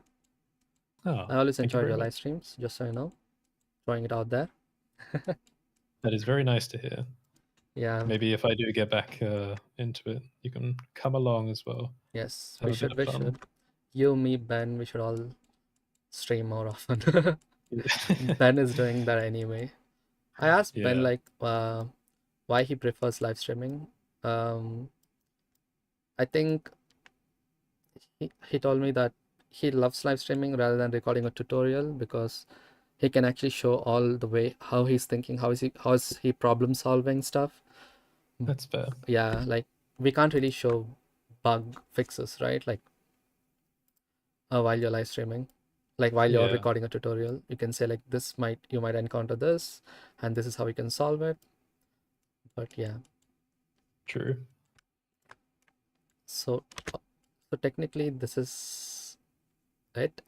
[SPEAKER 2] oh,
[SPEAKER 1] I always
[SPEAKER 2] thank you
[SPEAKER 1] enjoyed
[SPEAKER 2] very
[SPEAKER 1] your live
[SPEAKER 2] much.
[SPEAKER 1] streams, just so you know, throwing it out there.
[SPEAKER 2] That is very nice to hear.
[SPEAKER 1] Yeah,
[SPEAKER 2] Maybe if I do get back into it, you can come along as well.
[SPEAKER 1] yes,
[SPEAKER 2] Have a bit of
[SPEAKER 1] we
[SPEAKER 2] fun.
[SPEAKER 1] should. You, me, Ben, we should all stream more often. Ben is doing that anyway. I asked Ben
[SPEAKER 2] Yeah,
[SPEAKER 1] like why he prefers live streaming. I think he told me that he loves live streaming rather than recording a tutorial because he can actually show all the way how he's thinking, how is he problem solving stuff.
[SPEAKER 2] that's fair.
[SPEAKER 1] Yeah, like we can't really show bug fixes, right? Like while you're live streaming, like while you're
[SPEAKER 2] Yeah,
[SPEAKER 1] recording a tutorial, you can say like you might encounter this, and this is how you can solve it. But yeah,
[SPEAKER 2] true.
[SPEAKER 1] so so technically this is it.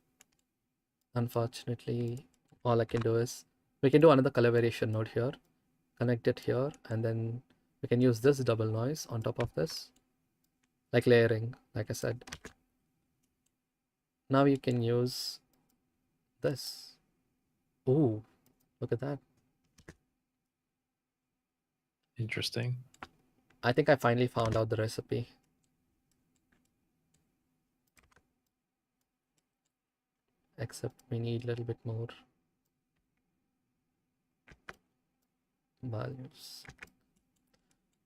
[SPEAKER 1] Unfortunately, all I can do is we can do another color variation node here, connect it here, and then we can use this double noise on top of this, like layering, like I said. Now you can use this. Ooh, look at that.
[SPEAKER 2] Interesting.
[SPEAKER 1] I think I finally found out the recipe. Except we need a little bit more values.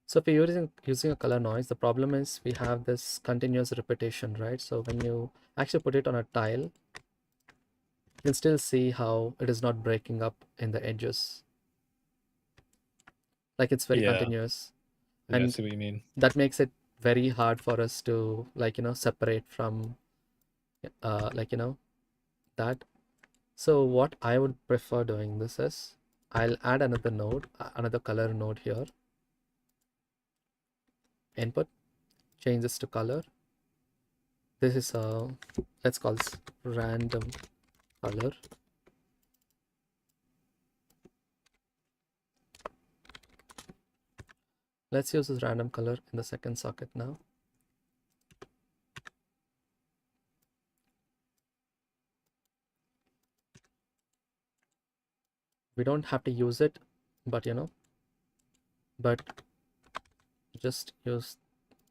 [SPEAKER 1] So if you're using a color noise, the problem is we have this continuous repetition, right? So when you actually put it on a tile, you can still see how it is not breaking up in the edges. Like it's very
[SPEAKER 2] Yeah,
[SPEAKER 1] continuous.
[SPEAKER 2] yeah, I
[SPEAKER 1] And
[SPEAKER 2] see what you mean.
[SPEAKER 1] that makes it very hard for us to like, separate from like, that. So what I would prefer doing this is I'll add another node, another color node here. Input, change this to color. This is let's call this random color. Let's use this random color in the second socket now. We don't have to use it, but but just use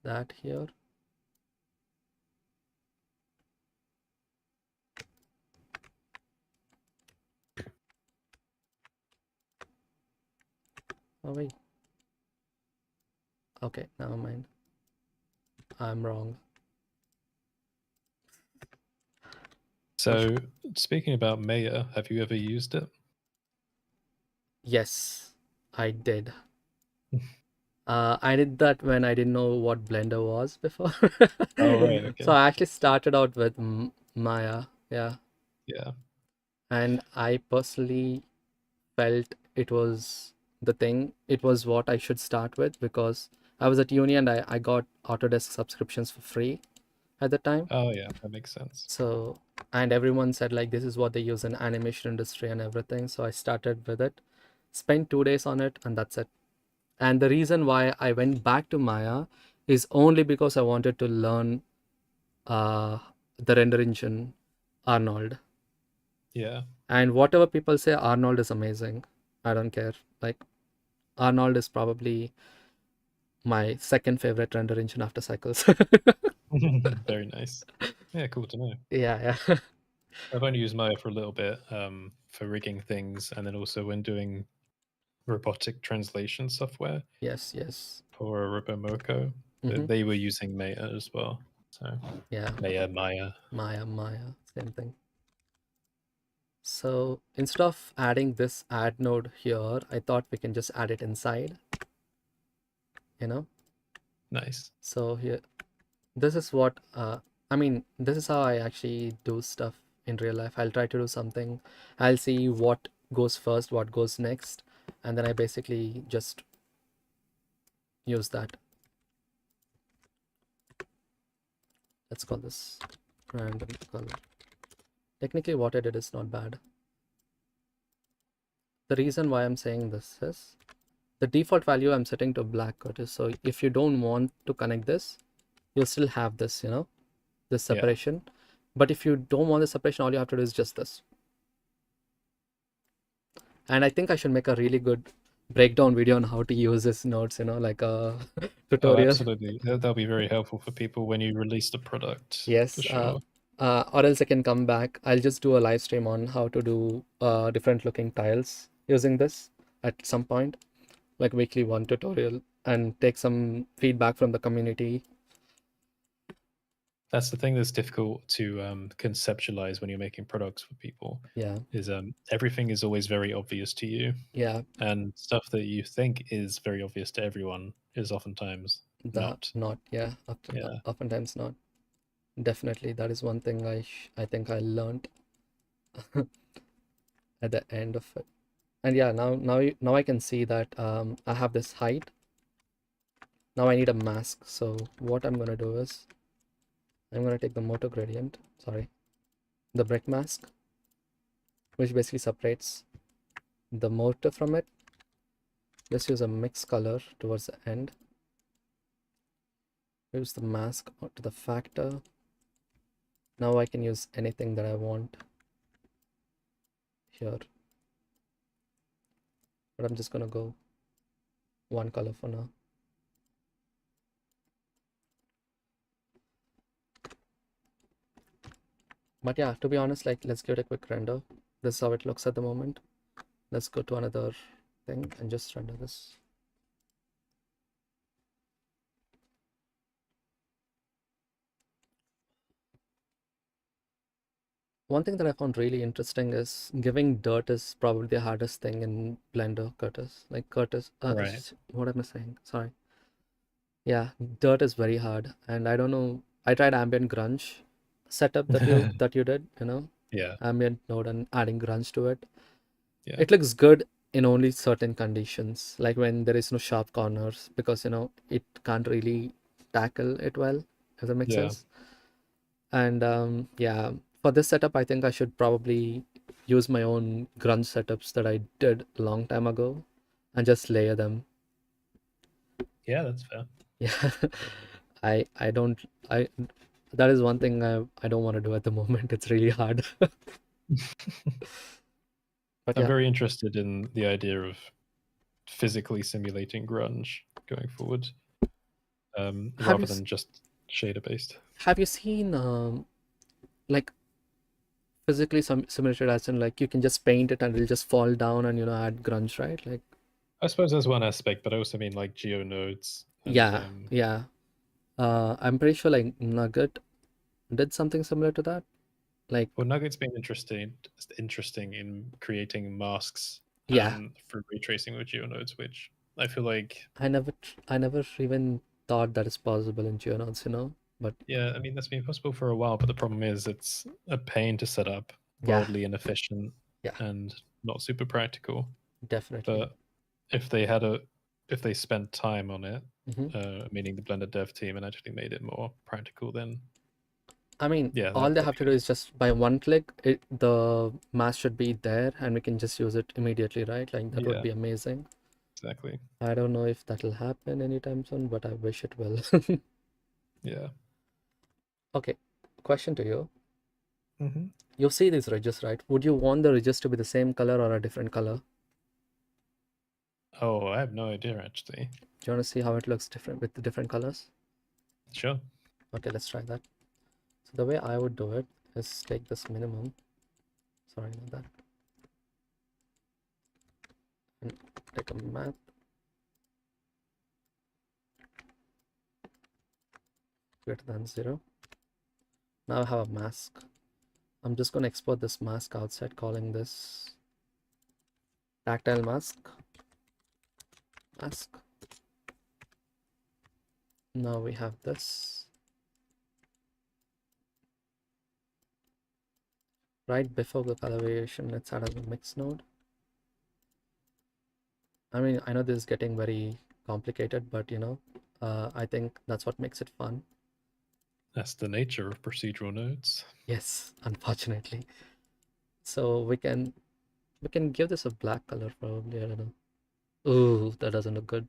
[SPEAKER 1] that here. Oh wait. Okay, never mind. I'm wrong.
[SPEAKER 2] So, speaking about Maya, have you ever used it?
[SPEAKER 1] Yes, I did. I did that when I didn't know what Blender was before.
[SPEAKER 2] Oh, right,
[SPEAKER 1] So
[SPEAKER 2] okay.
[SPEAKER 1] I actually started out with Maya, yeah.
[SPEAKER 2] Yeah.
[SPEAKER 1] And I personally felt it was the thing. It was what I should start with because I was at uni and I got Autodesk subscriptions for free at the time.
[SPEAKER 2] Oh, yeah, that makes sense.
[SPEAKER 1] So, and everyone said like this is what they use in animation industry and everything. So I started with it, spent 2 days on it, and that's it. And the reason why I went back to Maya is only because I wanted to learn uh, the render engine Arnold.
[SPEAKER 2] Yeah.
[SPEAKER 1] And whatever people say, Arnold is amazing. I don't care. Like Arnold is probably my second favorite render engine after Cycles.
[SPEAKER 2] Very nice. Yeah, cool to know.
[SPEAKER 1] Yeah, yeah.
[SPEAKER 2] I've only used Maya for a little bit for rigging things, and then also when doing robotic translation software
[SPEAKER 1] Yes, yes.
[SPEAKER 2] for Robomoco.
[SPEAKER 1] Mm-hmm.
[SPEAKER 2] They were using Maya as well. So
[SPEAKER 1] Yeah,
[SPEAKER 2] Maya.
[SPEAKER 1] Maya, same thing. So instead of adding this add node here, I thought we can just add it inside, you know?
[SPEAKER 2] Nice.
[SPEAKER 1] So here, this is what, I mean, this is how I actually do stuff in real life. I'll try to do something. I'll see what goes first, what goes next, and then I basically just use that. Let's call this random color. Technically, what I did is not bad. The reason why I'm saying this is the default value I'm setting to black, Curtis. So if you don't want to connect this, you'll still have this, this
[SPEAKER 2] Yeah.
[SPEAKER 1] separation. But if you don't want the separation, all you have to do is just this. And I think I should make a really good breakdown video on how to use this nodes, like a
[SPEAKER 2] Oh,
[SPEAKER 1] tutorial.
[SPEAKER 2] absolutely. That'll be very helpful for people when you release the product, for
[SPEAKER 1] Yes,
[SPEAKER 2] sure.
[SPEAKER 1] or else I can come back. I'll just do a live stream on how to do different looking tiles using this at some point, like weekly one tutorial, and take some feedback from the community.
[SPEAKER 2] That's the thing that's difficult to conceptualize when you're making products for people.
[SPEAKER 1] Yeah,
[SPEAKER 2] Is everything is always very obvious to you,
[SPEAKER 1] yeah,
[SPEAKER 2] and stuff that you think is very obvious to everyone is oftentimes
[SPEAKER 1] the
[SPEAKER 2] not.
[SPEAKER 1] not, yeah,
[SPEAKER 2] Yeah,
[SPEAKER 1] oftentimes not. Definitely, that is one thing I think I learned at the end of it. And yeah, now I can see that I have this height. Now I need a mask. So what I'm gonna do is I'm gonna take the motor gradient, sorry, the brick mask, which basically separates the motor from it. Let's use a mix color towards the end. Use the mask to the factor. Now I can use anything that I want here, but I'm just gonna go one color for now. But yeah, to be honest, like let's give it a quick render. This is how it looks at the moment. Let's go to another thing and just render this. One thing that I found really interesting is giving dirt is probably the hardest thing in Blender, Curtis. Like Curtis,
[SPEAKER 2] right.
[SPEAKER 1] what am I saying? Sorry. Yeah, dirt is very hard, and I don't know. I tried ambient grunge setup that you did,
[SPEAKER 2] Yeah,
[SPEAKER 1] ambient node and adding grunge to it.
[SPEAKER 2] yeah,
[SPEAKER 1] It looks good in only certain conditions, like when there is no sharp corners, because it can't really tackle it well, if that makes
[SPEAKER 2] yeah,
[SPEAKER 1] sense. And yeah, for this setup, I think I should probably use my own grunge setups that I did a long time ago and just layer them.
[SPEAKER 2] yeah. That's fair.
[SPEAKER 1] Yeah, I don't I that is one thing I don't want to do at the moment. It's really hard. But
[SPEAKER 2] I'm
[SPEAKER 1] yeah,
[SPEAKER 2] very interested in the idea of physically simulating grunge going forward,
[SPEAKER 1] have you
[SPEAKER 2] rather than just shader based.
[SPEAKER 1] have you seen like physically simulated, as in like you can just paint it and it'll just fall down and add grunge, right? Like
[SPEAKER 2] I suppose there's one aspect, but I also mean like geonodes and
[SPEAKER 1] yeah, yeah. I'm pretty sure like Nugget did something similar to that. Like
[SPEAKER 2] well, Nugget's been interesting in creating masks
[SPEAKER 1] yeah,
[SPEAKER 2] for ray tracing with geonodes, which I feel like,
[SPEAKER 1] I never even thought that is possible in GeoNodes, But
[SPEAKER 2] yeah, I mean that's been possible for a while, but the problem is it's a pain to set up,
[SPEAKER 1] yeah,
[SPEAKER 2] wildly inefficient,
[SPEAKER 1] yeah,
[SPEAKER 2] and not super practical.
[SPEAKER 1] definitely.
[SPEAKER 2] But if if they spent time on it,
[SPEAKER 1] hmm
[SPEAKER 2] meaning the Blender dev team, and actually made it more practical, then
[SPEAKER 1] I mean,
[SPEAKER 2] yeah,
[SPEAKER 1] all they
[SPEAKER 2] that'd
[SPEAKER 1] have
[SPEAKER 2] be
[SPEAKER 1] to do
[SPEAKER 2] good.
[SPEAKER 1] is just by one click, the mask should be there and we can just use it immediately, right? Like that would
[SPEAKER 2] Yeah,
[SPEAKER 1] be amazing.
[SPEAKER 2] exactly.
[SPEAKER 1] I don't know if that'll happen anytime soon, but I wish it will.
[SPEAKER 2] Yeah.
[SPEAKER 1] Okay, question to you.
[SPEAKER 2] hmm
[SPEAKER 1] You see these ridges, right? Would you want the ridges to be the same color or a different color?
[SPEAKER 2] Oh, I have no idea actually.
[SPEAKER 1] Do you want to see how it looks different with the different colors?
[SPEAKER 2] Sure.
[SPEAKER 1] Okay, let's try that. So the way I would do it is take this minimum, sorry about that, and take a map greater than 0. Now I have a mask. I'm just going to export this mask outside, calling this tactile mask. Now we have this. Right before the color variation, let's add a mix node. I mean, I know this is getting very complicated, but I think that's what makes it fun.
[SPEAKER 2] That's the nature of procedural nodes.
[SPEAKER 1] Yes, unfortunately. So we can give this a black color probably. I don't know. Ooh, that doesn't look good.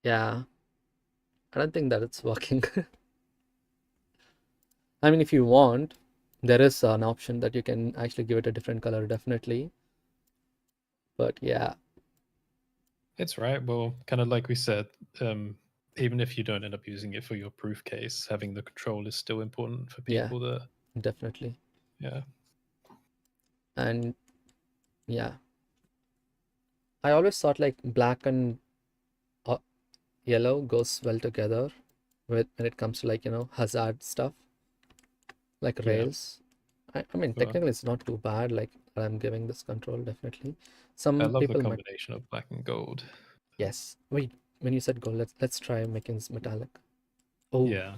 [SPEAKER 1] Yeah, I don't think that it's working. I mean, if you want, there is an option that you can actually give it a different color, definitely. But yeah,
[SPEAKER 2] It's right. Well, kind of like we said, even if you don't end up using it for your proof case, having the control is still important for
[SPEAKER 1] yeah,
[SPEAKER 2] people that,
[SPEAKER 1] definitely.
[SPEAKER 2] yeah.
[SPEAKER 1] And yeah, I always thought like black and uh, yellow goes well together with when it comes to like, hazard stuff like
[SPEAKER 2] Yeah.
[SPEAKER 1] rails. I mean,
[SPEAKER 2] But
[SPEAKER 1] technically it's not too bad. Like I'm giving this control definitely.
[SPEAKER 2] I
[SPEAKER 1] Some
[SPEAKER 2] love the
[SPEAKER 1] people might,
[SPEAKER 2] combination of black and gold.
[SPEAKER 1] yes. Wait, when you said gold, let's try making this metallic. Oh,
[SPEAKER 2] Yeah.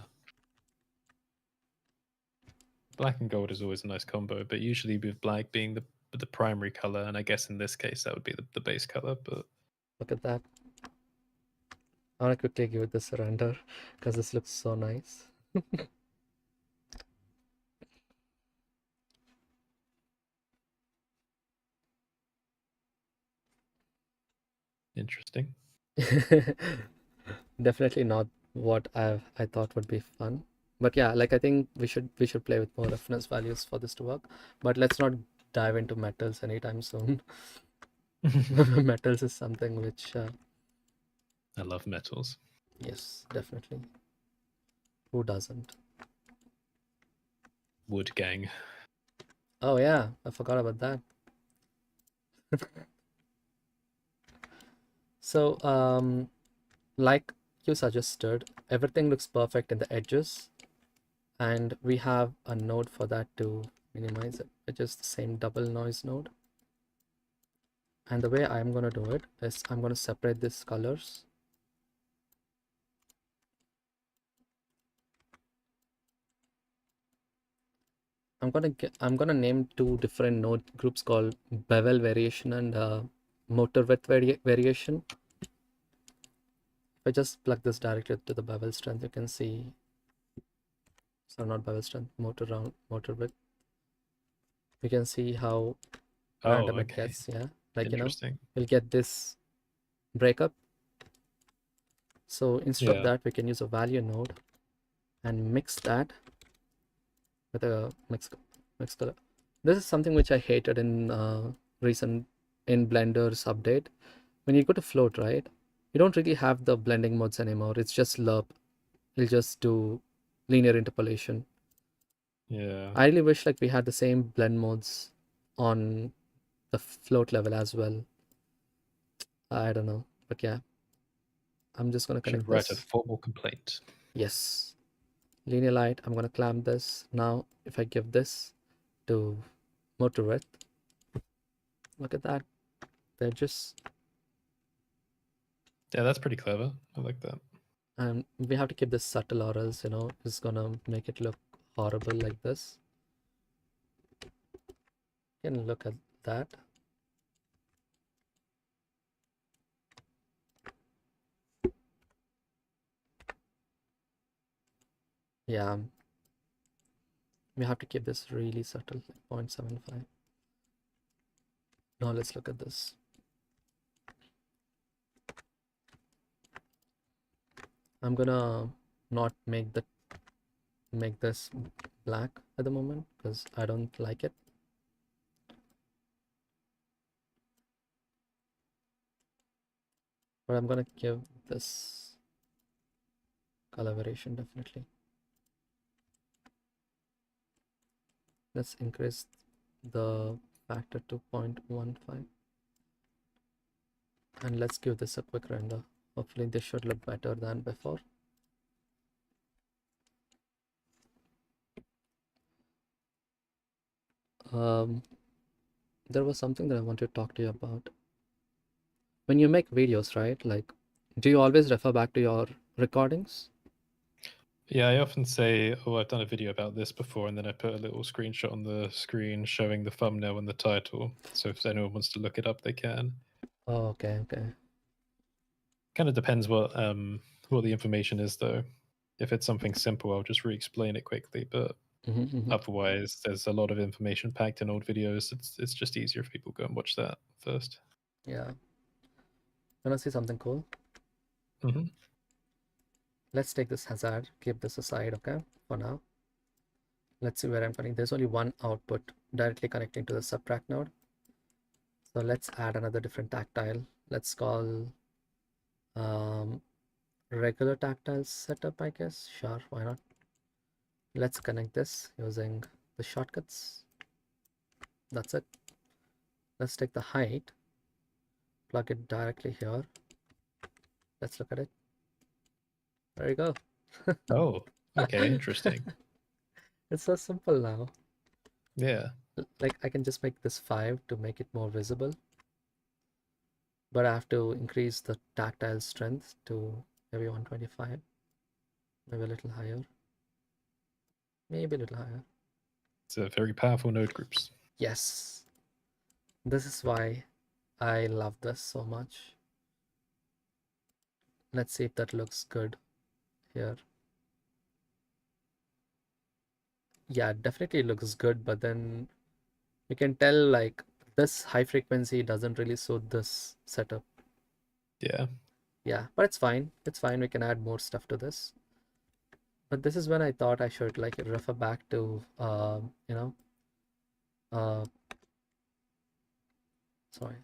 [SPEAKER 2] Black and gold is always a nice combo, but usually with black being the primary color, and I guess in this case that would be the base color. But
[SPEAKER 1] look at that. I want to quickly give it this render because this looks so nice.
[SPEAKER 2] interesting.
[SPEAKER 1] Definitely not what I thought would be fun. But yeah, like I think we should play with more reference values for this to work. But let's not dive into metals anytime soon. Metals is something which
[SPEAKER 2] I love metals.
[SPEAKER 1] yes, definitely. Who doesn't?
[SPEAKER 2] Wood gang.
[SPEAKER 1] Oh yeah, I forgot about that. So like you suggested, everything looks perfect in the edges, and we have a node for that to minimize it, which is the same double noise node. And the way I'm going to do it is I'm going to separate these colors. I'm gonna name two different node groups called bevel variation and motor width variation. If I just plug this directly to the bevel strength, you can see, so not bevel strength, motor width. You can see how
[SPEAKER 2] Oh,
[SPEAKER 1] random it
[SPEAKER 2] okay.
[SPEAKER 1] gets. Yeah, like
[SPEAKER 2] Interesting.
[SPEAKER 1] we'll get this breakup. So instead of
[SPEAKER 2] Yeah.
[SPEAKER 1] that, we can use a value node and mix that with a mix color. This is something which I hated in recent in Blender's update. When you go to float, right, you don't really have the blending modes anymore. It's just lerp. You'll just do linear interpolation.
[SPEAKER 2] Yeah.
[SPEAKER 1] I really wish like we had the same blend modes on the float level as well. I don't know, but yeah, I'm just gonna
[SPEAKER 2] Should
[SPEAKER 1] connect
[SPEAKER 2] write a
[SPEAKER 1] this.
[SPEAKER 2] formal complaint.
[SPEAKER 1] Yes, linear light. I'm gonna clamp this now. If I give this to motor width, look at that. They're just,
[SPEAKER 2] Yeah, that's pretty clever. I like that.
[SPEAKER 1] and we have to keep this subtle or else it's gonna make it look horrible like this. You can look at that. Yeah, we have to keep this really subtle, like 0.75. Now let's look at this. I'm gonna not make this black at the moment because I don't like it. But I'm gonna give this color variation definitely. Let's increase the factor to 0.15 and let's give this a quick render. Hopefully this should look better than before. Um, there was something that I wanted to talk to you about. When you make videos, right? Like, do you always refer back to your recordings?
[SPEAKER 2] Yeah, I often say, "Oh, I've done a video about this before," and then I put a little screenshot on the screen showing the thumbnail and the title. So if anyone wants to look it up, they can.
[SPEAKER 1] Oh, okay, okay.
[SPEAKER 2] Kind of depends what the information is, though. If it's something simple, I'll just re-explain it quickly. But
[SPEAKER 1] Mm-hmm.
[SPEAKER 2] otherwise, there's a lot of information packed in old videos. It's just easier if people go and watch that first.
[SPEAKER 1] Yeah. Wanna see something cool?
[SPEAKER 2] Hmm.
[SPEAKER 1] Let's take this hazard, keep this aside, okay, for now. Let's see where I'm connecting. There's only one output directly connecting to the subtract node. So let's add another different tactile. Let's call um, regular tactile setup, I guess. Sure, why not? Let's connect this using the shortcuts. That's it. Let's take the height, plug it directly here. Let's look at it. There you go.
[SPEAKER 2] Oh, okay, interesting.
[SPEAKER 1] It's so simple now.
[SPEAKER 2] Yeah.
[SPEAKER 1] Like I can just make this 5 to make it more visible, but I have to increase the tactile strength to maybe 125, maybe a little higher, maybe a little higher.
[SPEAKER 2] It's a very powerful node groups.
[SPEAKER 1] Yes, this is why I love this so much. Let's see if that looks good here. Yeah, it definitely looks good, but then you can tell like this high frequency doesn't really suit this setup.
[SPEAKER 2] Yeah.
[SPEAKER 1] Yeah, but it's fine. It's fine. We can add more stuff to this. But this is when I thought I should like refer back to, uh, sorry,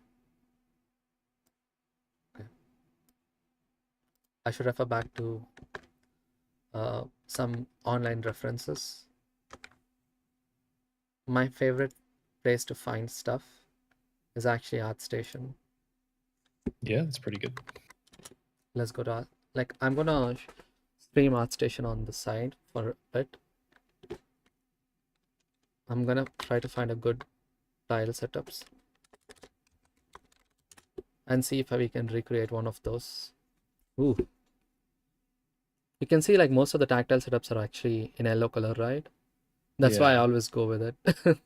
[SPEAKER 1] okay. I should refer back to some online references. My favorite place to find stuff is actually ArtStation.
[SPEAKER 2] Yeah, it's pretty good.
[SPEAKER 1] Let's go to like I'm gonna stream ArtStation on the side for a bit. I'm gonna try to find a good tile setups and see if we can recreate one of those. Ooh, you can see like most of the tactile setups are actually in yellow color, right? That's why I
[SPEAKER 2] Yeah.
[SPEAKER 1] always go with it.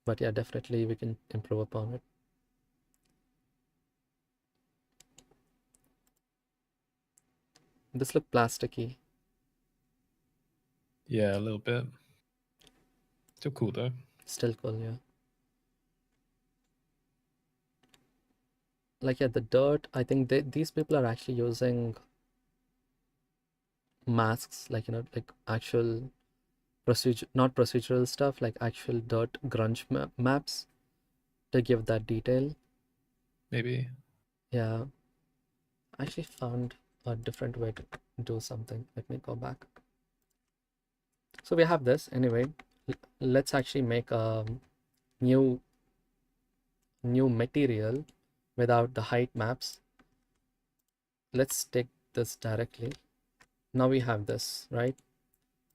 [SPEAKER 1] But yeah, definitely we can improve upon it. This look plasticky.
[SPEAKER 2] Yeah, a little bit. Still cool though.
[SPEAKER 1] Still cool, yeah. Like yeah, the dirt, I think these people are actually using masks, like like actual procedure, not procedural stuff, like actual dirt grunge maps to give that detail.
[SPEAKER 2] Maybe.
[SPEAKER 1] Yeah, I actually found a different way to do something. Let me go back. So we have this anyway. Let's actually make a new new material without the height maps. Let's take this directly. Now we have this, right?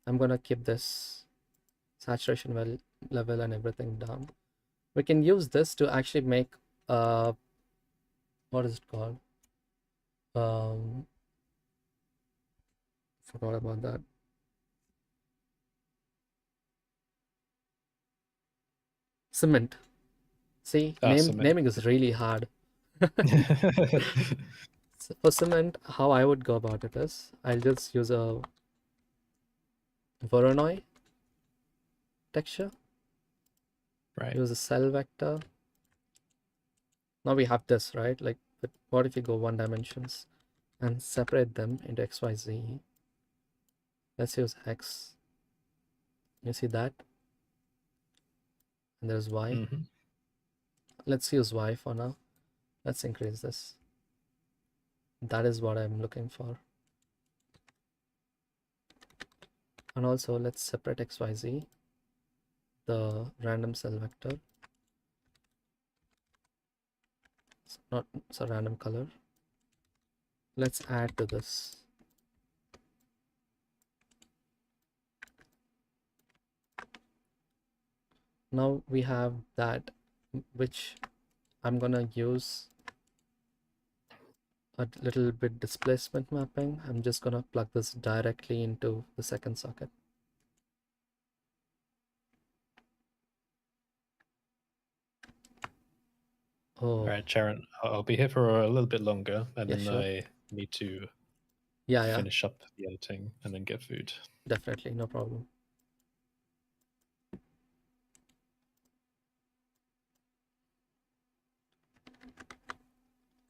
[SPEAKER 1] I'm gonna keep this saturation level and everything down. We can use this to actually make what is it called? Um, forgot about that. Cement. See,
[SPEAKER 2] Cement.
[SPEAKER 1] naming is really hard. For cement, how I would go about it is I'll just use a Voronoi texture,
[SPEAKER 2] Right.
[SPEAKER 1] use a cell vector. Now we have this, right? Like, but what if you go one dimensions and separate them into X, Y, Z? Let's use X. You see that? And there's Y.
[SPEAKER 2] Mm-hmm.
[SPEAKER 1] Let's use Y for now. Let's increase this. That is what I'm looking for. And also let's separate X, Y, Z, the random cell vector. It's a random color. Let's add to this. Now we have that, which I'm gonna use a little bit displacement mapping. I'm just gonna plug this directly into the second socket.
[SPEAKER 2] All
[SPEAKER 1] Oh,
[SPEAKER 2] right, Sharon, I'll be here for a little bit longer, and
[SPEAKER 1] yeah,
[SPEAKER 2] then
[SPEAKER 1] sure.
[SPEAKER 2] I need to
[SPEAKER 1] Yeah, yeah,
[SPEAKER 2] finish up the editing and then get food.
[SPEAKER 1] definitely, no problem.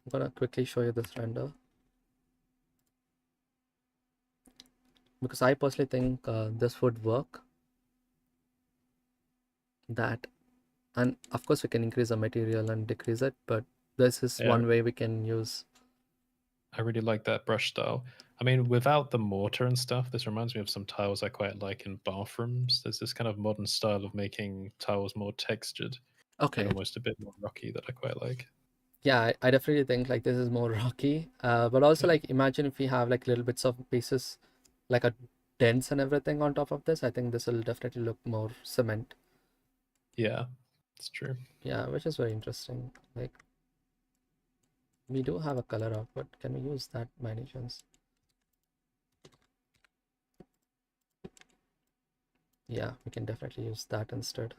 [SPEAKER 1] I'm gonna quickly show you this render. because I personally think this would work. That, and of course we can increase the material and decrease it, but this is
[SPEAKER 2] Yeah,
[SPEAKER 1] one way we can use.
[SPEAKER 2] I really like that brush style. I mean, without the mortar and stuff, this reminds me of some tiles I quite like in bathrooms. There's this kind of modern style of making tiles more textured and
[SPEAKER 1] Okay,
[SPEAKER 2] almost a bit more rocky that I quite like.
[SPEAKER 1] yeah, I definitely think like this is more rocky, but also
[SPEAKER 2] Yeah,
[SPEAKER 1] like imagine if we have like little bits of pieces, like a dents and everything on top of this. I think this will definitely look more cement.
[SPEAKER 2] yeah, it's true.
[SPEAKER 1] Yeah, which is very interesting. Like we do have a color output. Can we use that by any chance? Yeah, we can definitely use that instead.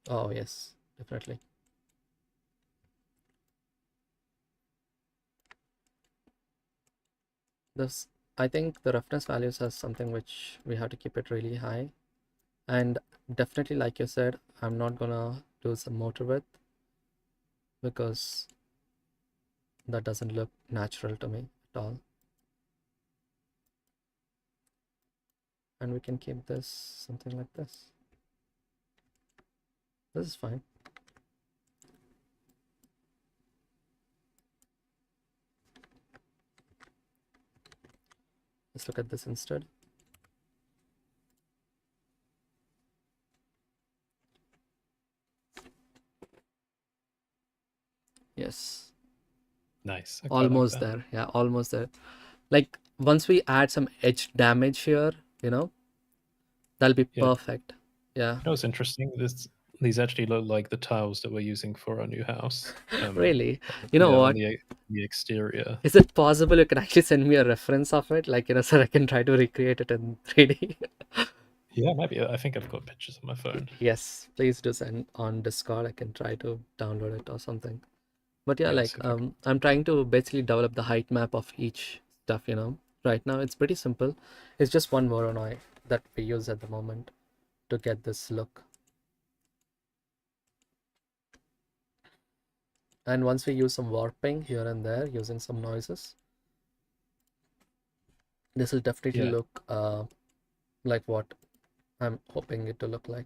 [SPEAKER 1] Oh yes, definitely. This, I think the roughness values are something which we have to keep it really high. And definitely, like you said, I'm not gonna do some motor width because that doesn't look natural to me at all. And we can keep this something like this. This is fine. Let's look at this instead. Yes,
[SPEAKER 2] Nice. I quite like
[SPEAKER 1] almost
[SPEAKER 2] that.
[SPEAKER 1] there. Yeah, almost there. Like once we add some edge damage here, that'll be
[SPEAKER 2] Yeah.
[SPEAKER 1] perfect. Yeah.
[SPEAKER 2] You know what's interesting? These actually look like the tiles that we're using for our new house.
[SPEAKER 1] Really? You know
[SPEAKER 2] Yeah, on
[SPEAKER 1] what?
[SPEAKER 2] the exterior.
[SPEAKER 1] Is it possible you can actually send me a reference of it? Like, so I can try to recreate it in 3D.
[SPEAKER 2] Yeah, maybe. I think I've got pictures on my phone.
[SPEAKER 1] Yes, please do send on Discord. I can try to download it or something. But yeah,
[SPEAKER 2] Yeah, I'll
[SPEAKER 1] like
[SPEAKER 2] see if I can.
[SPEAKER 1] I'm trying to basically develop the height map of each stuff. Right now it's pretty simple. It's just one Voronoi that we use at the moment to get this look. And once we use some warping here and there using some noises, this will definitely
[SPEAKER 2] Yeah.
[SPEAKER 1] look like what I'm hoping it to look like.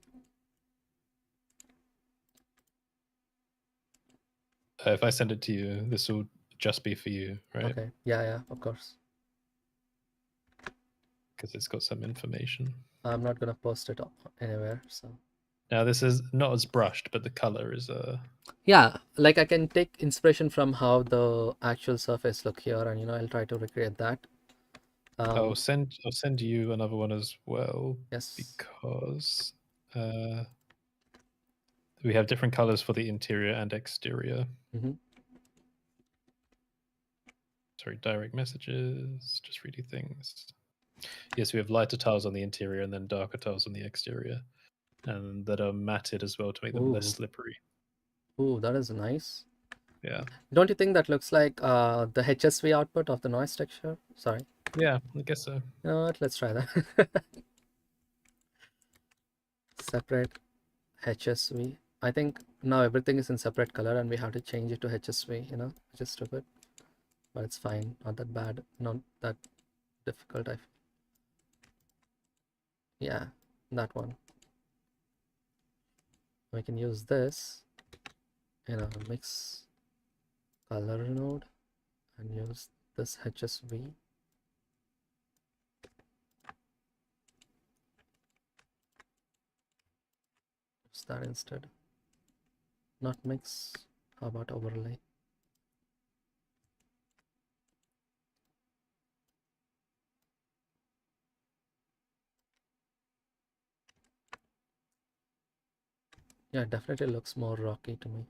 [SPEAKER 2] If I send it to you, this will just be for you, right?
[SPEAKER 1] Okay, yeah, of course.
[SPEAKER 2] Because it's got some information.
[SPEAKER 1] I'm not gonna post it anywhere, so
[SPEAKER 2] Now, this is not as brushed, but the color is
[SPEAKER 1] yeah, like I can take inspiration from how the actual surface look here, and I'll try to recreate that.
[SPEAKER 2] I'll
[SPEAKER 1] Um,
[SPEAKER 2] send you another one as well
[SPEAKER 1] yes.
[SPEAKER 2] because uh, we have different colors for the interior and exterior.
[SPEAKER 1] Hmm.
[SPEAKER 2] Sorry, direct messages, just reading things. Yes, we have lighter tiles on the interior and then darker tiles on the exterior, and that are matted as well to make them less
[SPEAKER 1] Ooh,
[SPEAKER 2] slippery.
[SPEAKER 1] ooh, that is nice.
[SPEAKER 2] Yeah,
[SPEAKER 1] Don't you think that looks like the HSV output of the noise texture? Sorry.
[SPEAKER 2] yeah, I guess so.
[SPEAKER 1] You know what? Let's try that. Separate HSV. I think now everything is in separate color and we have to change it to HSV, which is stupid. But it's fine. Not that bad. Not that difficult. Yeah, that one. We can use this in a mix color node and use this HSV. Use that instead. Not mix. How about overlay? Yeah, it definitely looks more rocky to me.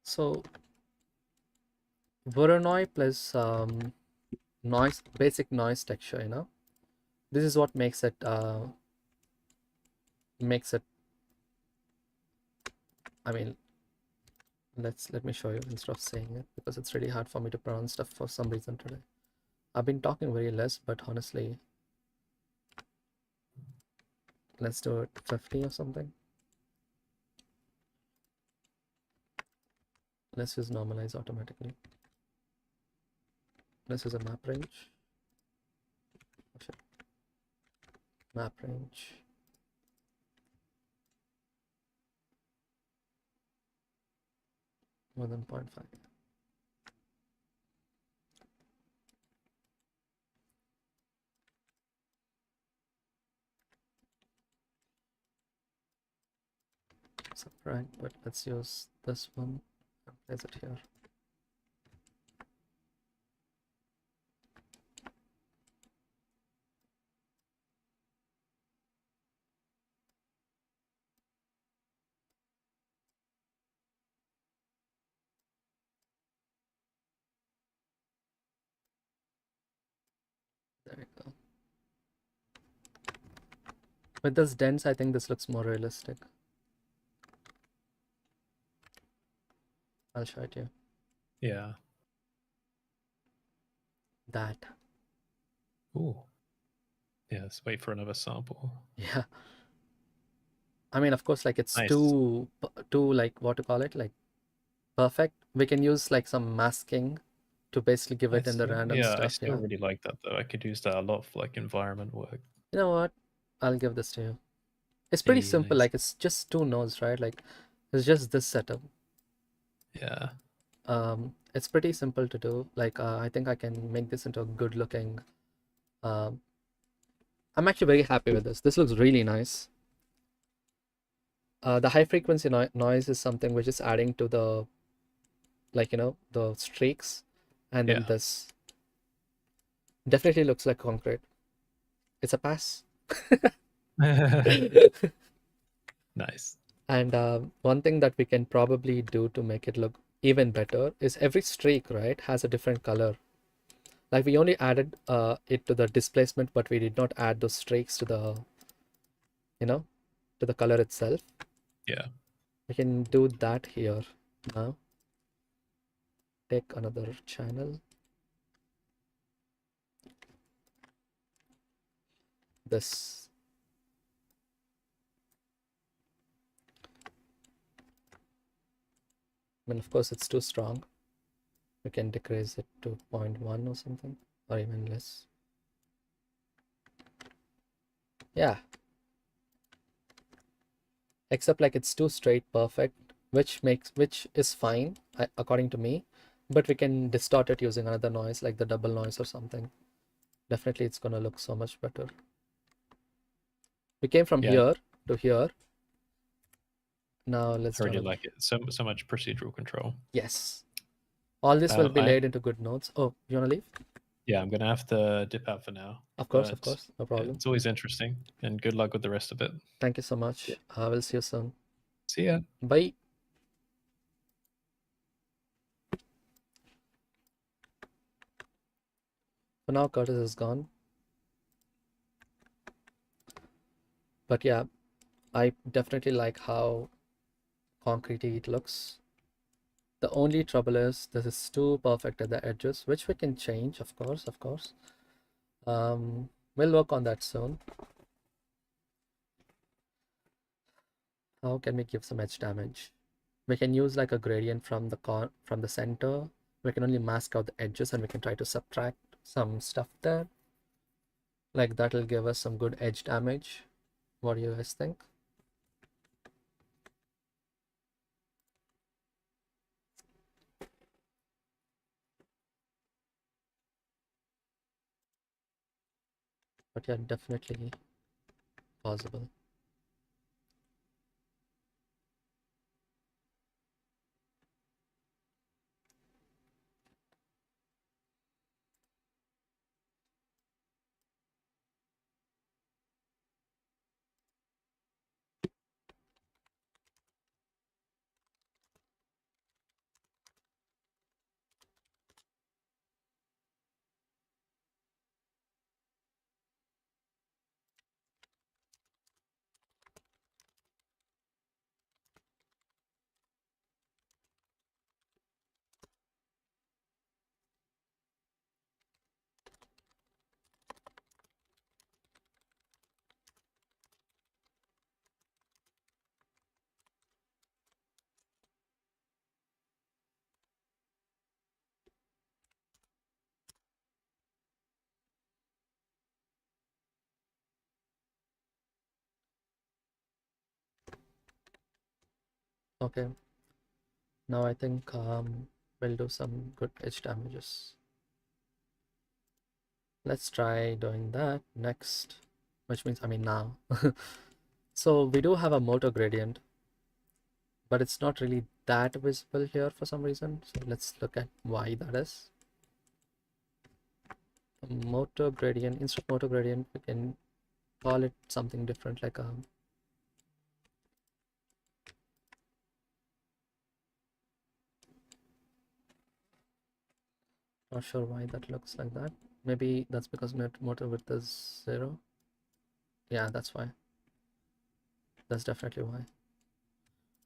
[SPEAKER 1] So Voronoi plus noise, basic noise texture. This is what makes it. I mean, let me show you instead of saying it because it's really hard for me to pronounce stuff for some reason today. I've been talking very less, but honestly, let's do it 50 or something. Let's use normalize automatically. Let's use a map range. Okay. Map range. More than 0.5. Right, but let's use this one and place it here. There we go. With this dense, I think this looks more realistic. I'll show it to you.
[SPEAKER 2] Yeah.
[SPEAKER 1] That.
[SPEAKER 2] Ooh. Yeah, let's wait for another sample.
[SPEAKER 1] Yeah. I mean, of course, like it's
[SPEAKER 2] Nice.
[SPEAKER 1] too like what to call it, like perfect. We can use like some masking to basically give it in the random
[SPEAKER 2] Yeah, I
[SPEAKER 1] stuff.
[SPEAKER 2] still
[SPEAKER 1] Yeah.
[SPEAKER 2] really like that though. I could use that a lot for like environment work.
[SPEAKER 1] You know what? I'll give this to you. It's pretty
[SPEAKER 2] Hey,
[SPEAKER 1] simple.
[SPEAKER 2] nice.
[SPEAKER 1] Like it's just two nodes, right? Like it's just this setup.
[SPEAKER 2] Yeah.
[SPEAKER 1] It's pretty simple to do. Like I think I can make this into a good looking. Um, I'm actually very happy with this. This looks really nice. The high frequency noise is something which is adding to the, like, the streaks, and then
[SPEAKER 2] Yeah.
[SPEAKER 1] this definitely looks like concrete. It's a pass.
[SPEAKER 2] Nice.
[SPEAKER 1] And one thing that we can probably do to make it look even better is every streak, right, has a different color. Like we only added it to the displacement, but we did not add those streaks to the, you know, to the color itself.
[SPEAKER 2] Yeah.
[SPEAKER 1] We can do that here now. Take another channel. This. I mean, of course, it's too strong. We can decrease it to 0.1 or something, or even less. Yeah. Except like it's too straight perfect, which is fine according to me, but we can distort it using another noise like the double noise or something. Definitely it's gonna look so much better. We came from
[SPEAKER 2] Yeah.
[SPEAKER 1] here to here. Now let's
[SPEAKER 2] I
[SPEAKER 1] do
[SPEAKER 2] really
[SPEAKER 1] another.
[SPEAKER 2] like it. So much procedural control.
[SPEAKER 1] Yes. All this will be
[SPEAKER 2] I
[SPEAKER 1] laid into good notes. Oh, you wanna leave?
[SPEAKER 2] Yeah, I'm gonna have to dip out for now.
[SPEAKER 1] Of
[SPEAKER 2] But
[SPEAKER 1] course, no
[SPEAKER 2] yeah,
[SPEAKER 1] problem.
[SPEAKER 2] it's always interesting, and good luck with the rest of it.
[SPEAKER 1] Thank you so
[SPEAKER 2] Yeah.
[SPEAKER 1] much. I will see you soon.
[SPEAKER 2] See ya.
[SPEAKER 1] Bye. For now, Curtis is gone. But yeah, I definitely like how concretey it looks. The only trouble is this is too perfect at the edges, which we can change, of course, of course. We'll work on that soon. How can we give some edge damage? We can use like a gradient from the center. We can only mask out the edges and we can try to subtract some stuff there. Like that'll give us some good edge damage. What do you guys think? But yeah, definitely possible. Okay, now I think we'll do some good edge damages. Let's try doing that next, which means, I mean, now. So we do have a motor gradient, but it's not really that visible here for some reason. So let's look at why that is. A motor gradient, instead of motor gradient, we can call it something different, like a not sure why that looks like that. Maybe that's because motor width is 0. Yeah, that's why. That's definitely why.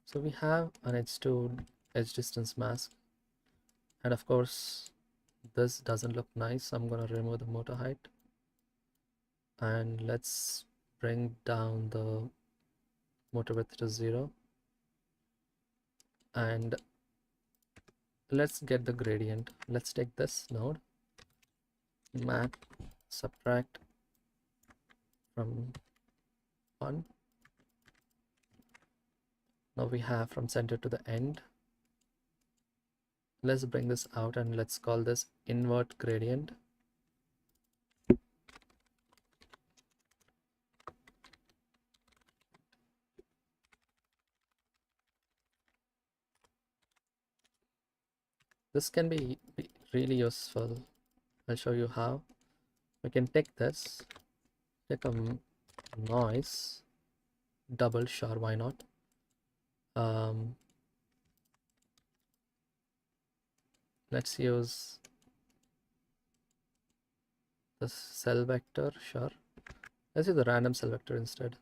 [SPEAKER 1] So we have an edge to edge distance mask, and of course this doesn't look nice. I'm gonna remove the motor height, and let's bring down the motor width to 0, and let's get the gradient. Let's take this node, map, subtract from 1. Now we have from center to the end. Let's bring this out and let's call this invert gradient. This can be really useful. I'll show you how. We can take this, take a noise, double, sure, why not? Let's use the cell vector, sure. Let's use the random cell vector instead.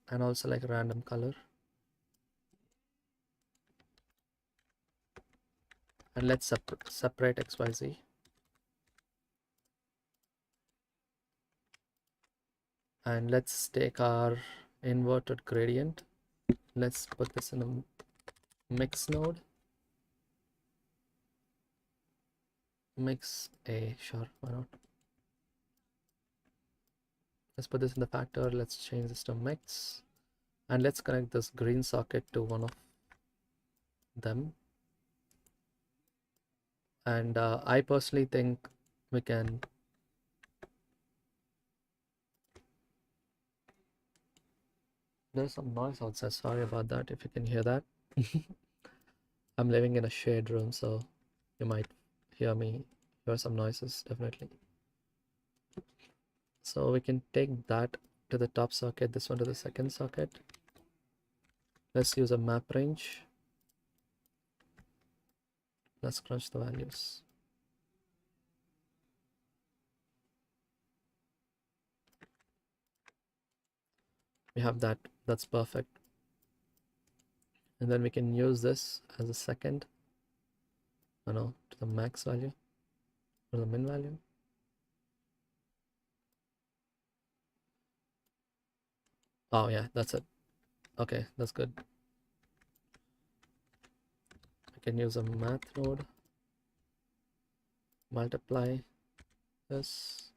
[SPEAKER 1] And also like random color. And let's separate XYZ. And let's take our inverted gradient. Let's put this in a mix node. Mix A, sure, why not? Let's put this in the factor. Let's change this to mix. And let's connect this green socket to one of them. And I personally think we can there's some noise outside, sorry about that if you can hear that. I'm living in a shade room, so you might hear some noises, definitely. So we can take that to the top socket, this one to the second socket. Let's use a map range. Let's crunch the values. We have that, that's perfect. And then we can use this as a second, to the max value or the min value. Oh yeah, that's it. Okay, that's good. I can use a math node, multiply this.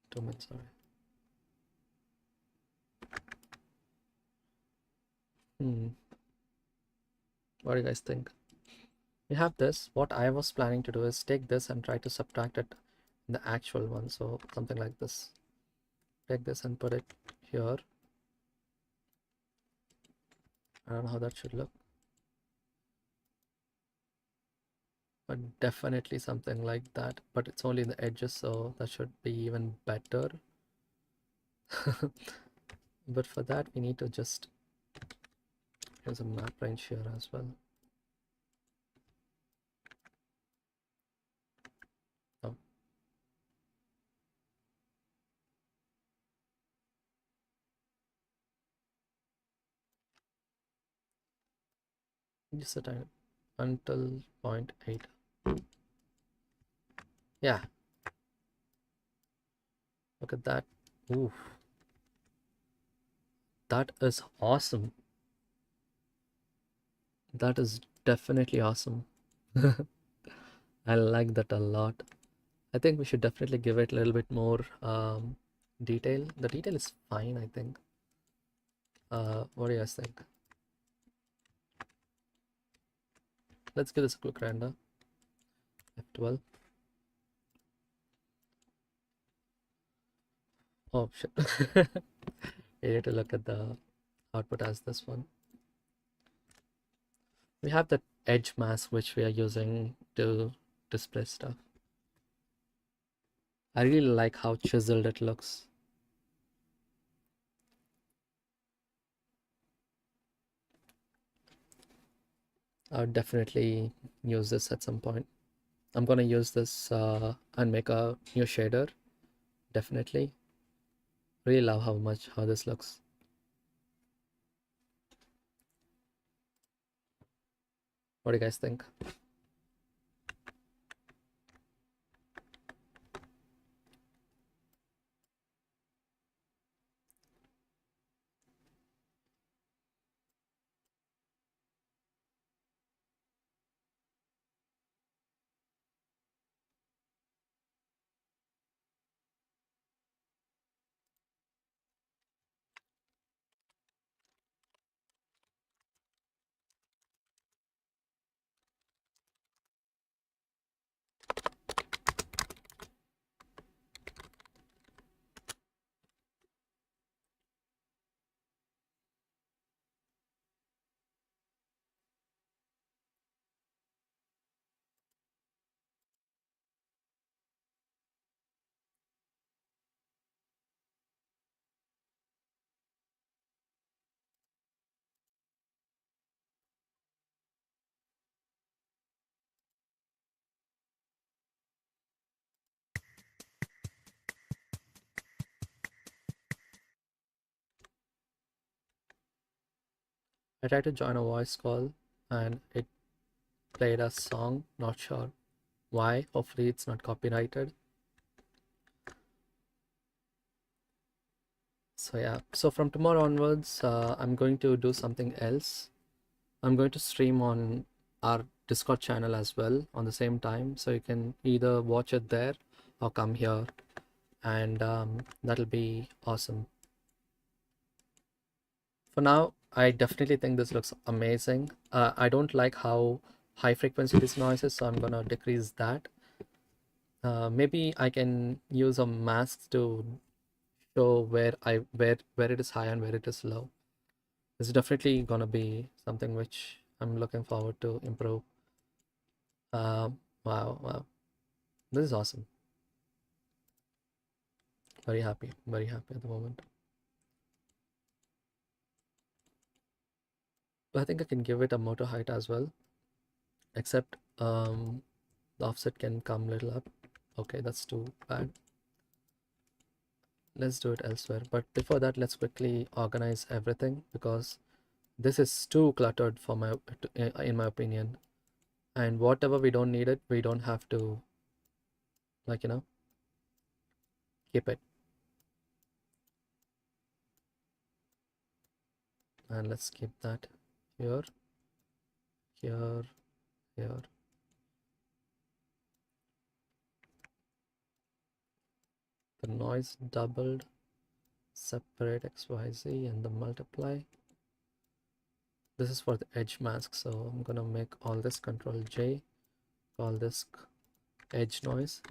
[SPEAKER 1] Two minutes, sorry. What do you guys think? We have this. What I was planning to do is take this and try to subtract it in the actual one. So something like this. Take this and put it here. I don't know how that should look, but definitely something like that. But it's only in the edges, so that should be even better. But for that, we need to just use a map range here as well. Oh. Just a tiny until 0.8. Yeah, look at that. Ooh, that is awesome. That is definitely awesome. I like that a lot. I think we should definitely give it a little bit more detail. The detail is fine, I think. What do you guys think? Let's give this a quick render. F12. Oh shit. We need to look at the output as this one. We have the edge mask which we are using to display stuff. I really like how chiseled it looks. I would definitely use this at some point. I'm gonna use this and make a new shader. Definitely. Really love how this looks. What do you guys think? I tried to join a voice call and it played a song. Not sure why. Hopefully it's not copyrighted. So yeah. So from tomorrow onwards, I'm going to do something else. I'm going to stream on our Discord channel as well on the same time. So you can either watch it there or come here, and that'll be awesome. For now, I definitely think this looks amazing. I don't like how high frequency this noise is, so I'm gonna decrease that. Maybe I can use a mask to show where it is high and where it is low. It's definitely gonna be something which I'm looking forward to improve. Wow, wow, this is awesome. Very happy at the moment. I think I can give it a motor height as well, except the offset can come a little up. Okay, that's too bad. Let's do it elsewhere. But before that, let's quickly organize everything because this is too cluttered for in my opinion. And whatever we don't need it, we don't have to, like, keep it. And let's keep that here, here, here. The noise doubled, separate XYZ and the multiply. This is for the edge mask, so I'm gonna make all this Control J, call this edge noise.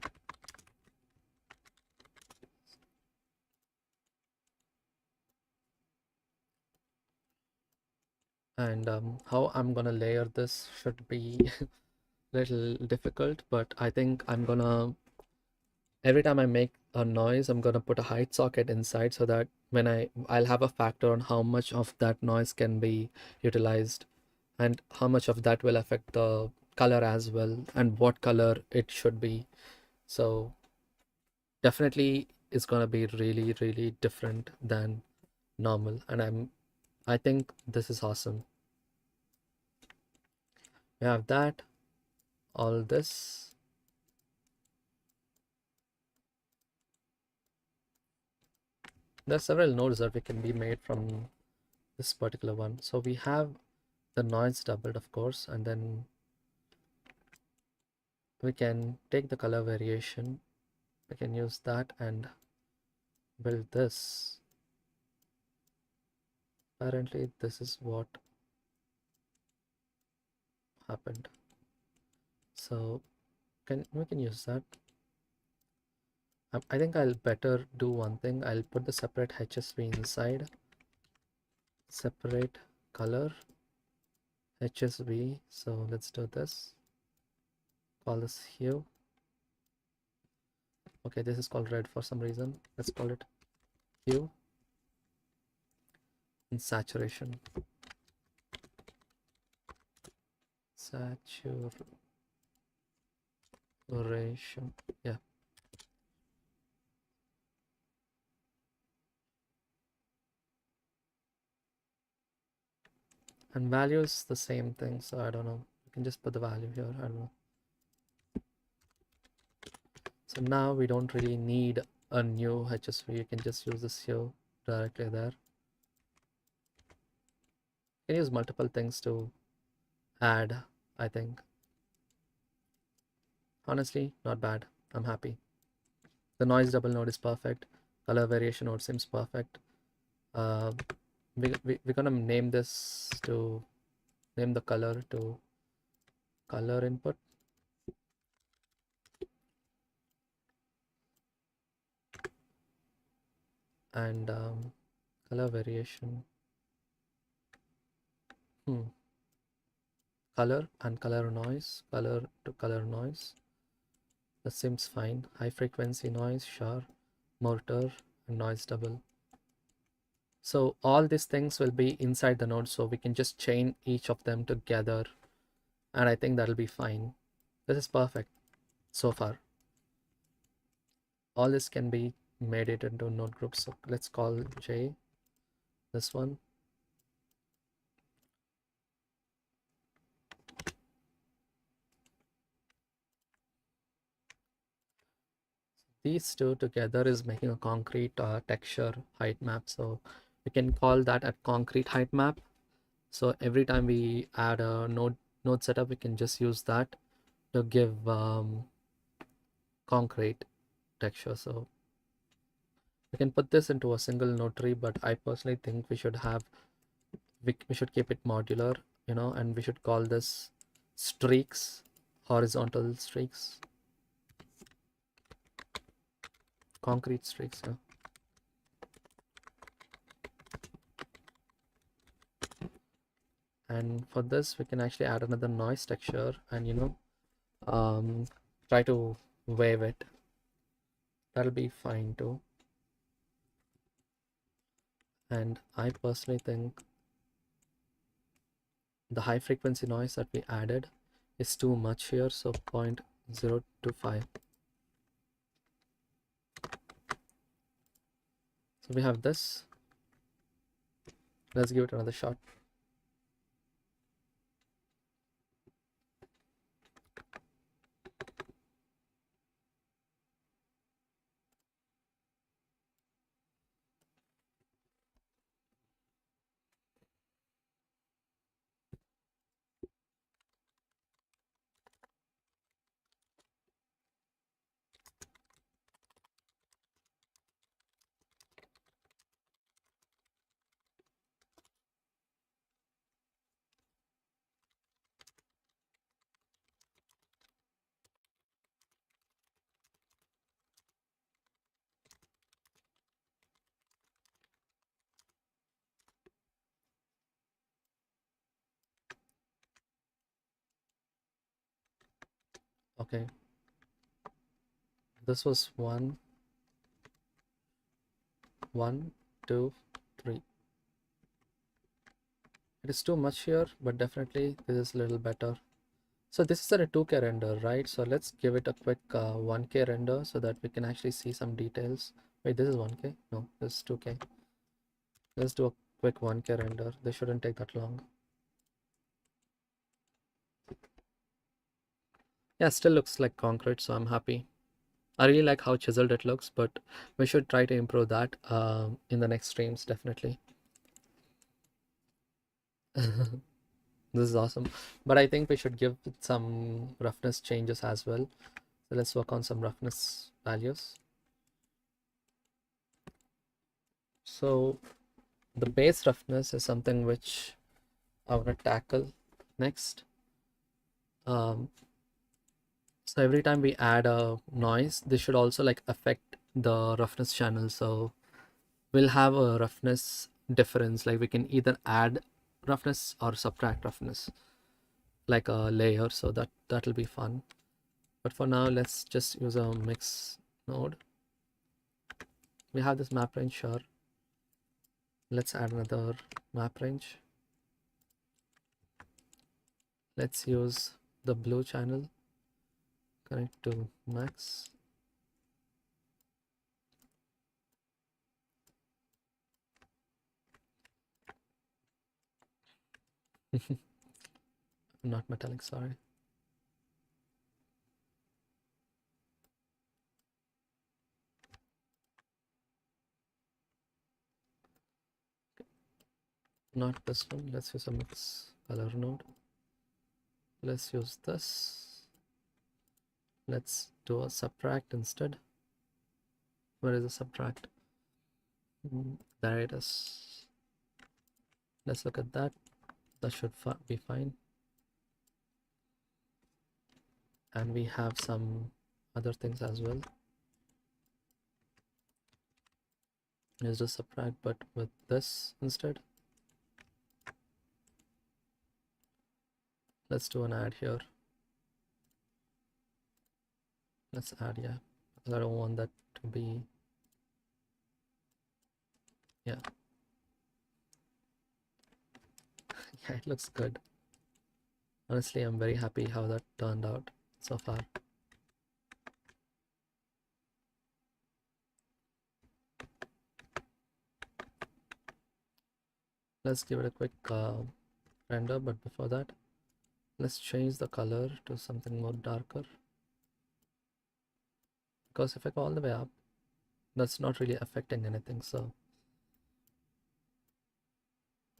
[SPEAKER 1] And how I'm gonna layer this should be a little difficult, but I think I'm gonna, every time I make a noise, I'm gonna put a height socket inside so that when I'll have a factor on how much of that noise can be utilized and how much of that will affect the color as well and what color it should be. So definitely it's gonna be really, really different than normal. And I think this is awesome. We have that, all this. There are several nodes that we can be made from this particular one. So we have the noise doubled, of course, and then we can take the color variation, we can use that and build this. Apparently this is what happened, so we can use that. I think I'll better do one thing. I'll put the separate HSV inside, separate color HSV. So let's do this, call this hue. Okay, this is called red for some reason. Let's call it hue. And saturation, saturation, yeah. And value is the same thing, so I don't know, you can just put the value here, I don't know. So now we don't really need a new HSV, you can just use this hue directly there. You can use multiple things to add, I think. Honestly, not bad, I'm happy. The noise double node is perfect, color variation node seems perfect. uh, we're gonna name this to name the color to color input, and color variation, color and color noise, color to color noise, that seems fine. High frequency noise, sure. Motor and noise double. So all these things will be inside the node, so we can just chain each of them together, and I think that'll be fine. This is perfect so far. All this can be made it into node groups, so let's call J this one. These two together is making a concrete texture height map, so we can call that a concrete height map. So every time we add a node setup, we can just use that to give concrete texture. So we can put this into a single node tree, but I personally think we should have we should keep it modular, and we should call this streaks, horizontal streaks, concrete streaks. Yeah. And for this we can actually add another noise texture and try to wave it. That'll be fine too. And I personally think the high frequency noise that we added is too much here, so 0.025. So we have this. Let's give it another shot. Okay, this was one, 2, 3. It is too much here, but definitely this is a little better. So this is a 2K render, right? So let's give it a quick 1K render so that we can actually see some details. Wait, this is 1K? No, this is 2K. Let's do a quick 1K render. This shouldn't take that long. Yeah, still looks like concrete, so I'm happy. I really like how chiseled it looks, but we should try to improve that in the next streams, definitely. This is awesome. But I think we should give it some roughness changes as well. So let's work on some roughness values. So the base roughness is something which I want to tackle next. So every time we add a noise, this should also like affect the roughness channel. So we'll have a roughness difference. Like we can either add roughness or subtract roughness, like a layer. So that'll be fun. But for now, let's just use a mix node. We have this map range, sure. Let's add another map range. Let's use the blue channel, connect to max. Not metallic, sorry. Not this one. Let's use a mix color node. Let's use this. Let's do a subtract instead. Where is the subtract? There it is. Let's look at that. That should be fine. And we have some other things as well. Let's just subtract, but with this instead. Let's do an add here. Let's add, yeah, because I don't want that to be, yeah. Yeah, it looks good. Honestly, I'm very happy how that turned out so far. Let's give it a quick render, but before that, let's change the color to something more darker. Because if I go all the way up, that's not really affecting anything. So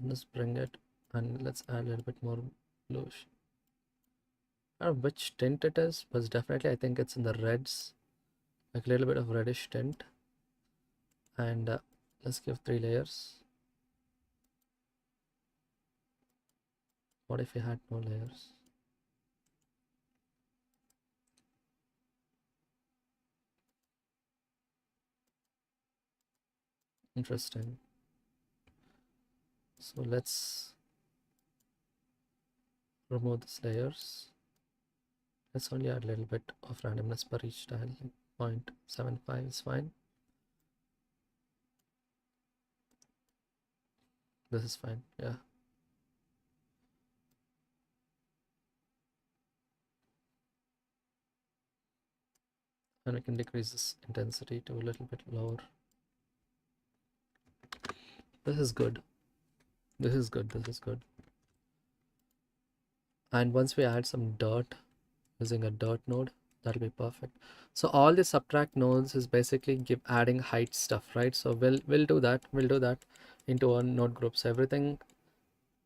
[SPEAKER 1] let's bring it and let's add a little bit more bluish. I don't know which tint it is, but definitely I think it's in the reds, like a little bit of reddish tint. And let's give 3 layers. What if we had no layers? Interesting. So let's remove these layers. Let's only add a little bit of randomness per each tile. 0.75 is fine. This is fine, yeah. And we can decrease this intensity to a little bit lower. This is good. This is good. This is good. And once we add some dirt using a dirt node, that'll be perfect. So all the subtract nodes is basically adding height stuff, right? So we'll do that. We'll do that into a node group. So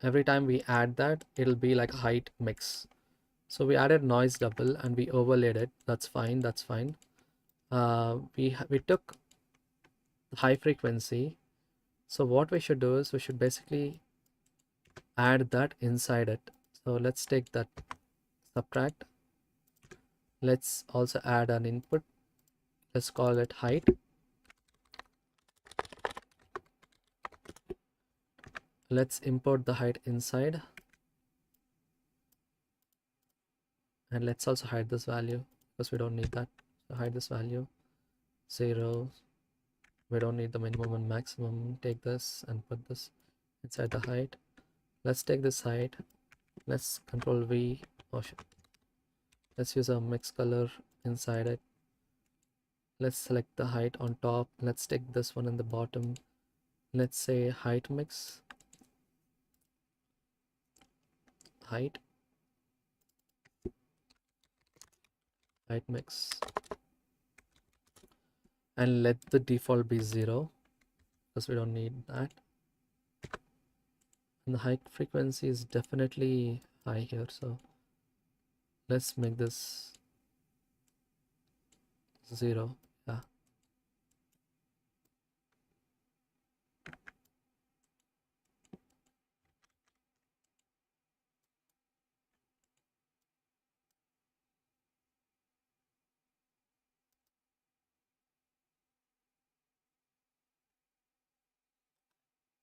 [SPEAKER 1] every time we add that, it'll be like a height mix. So we added noise double and we overlaid it. That's fine. That's fine. We took high frequency. So what we should do is we should basically add that inside it. So let's take that subtract. Let's also add an input. Let's call it height. Let's import the height inside. And let's also hide this value because we don't need that. So hide this value. 0. We don't need the minimum and maximum. Take this and put this inside the height. Let's take this height. Let's control V. Oh shit. Let's use a mix color inside it. Let's select the height on top. Let's take this one in the bottom. Let's say height mix. Height mix. And let the default be 0 because we don't need that. And the high frequency is definitely high here, so let's make this 0. Yeah.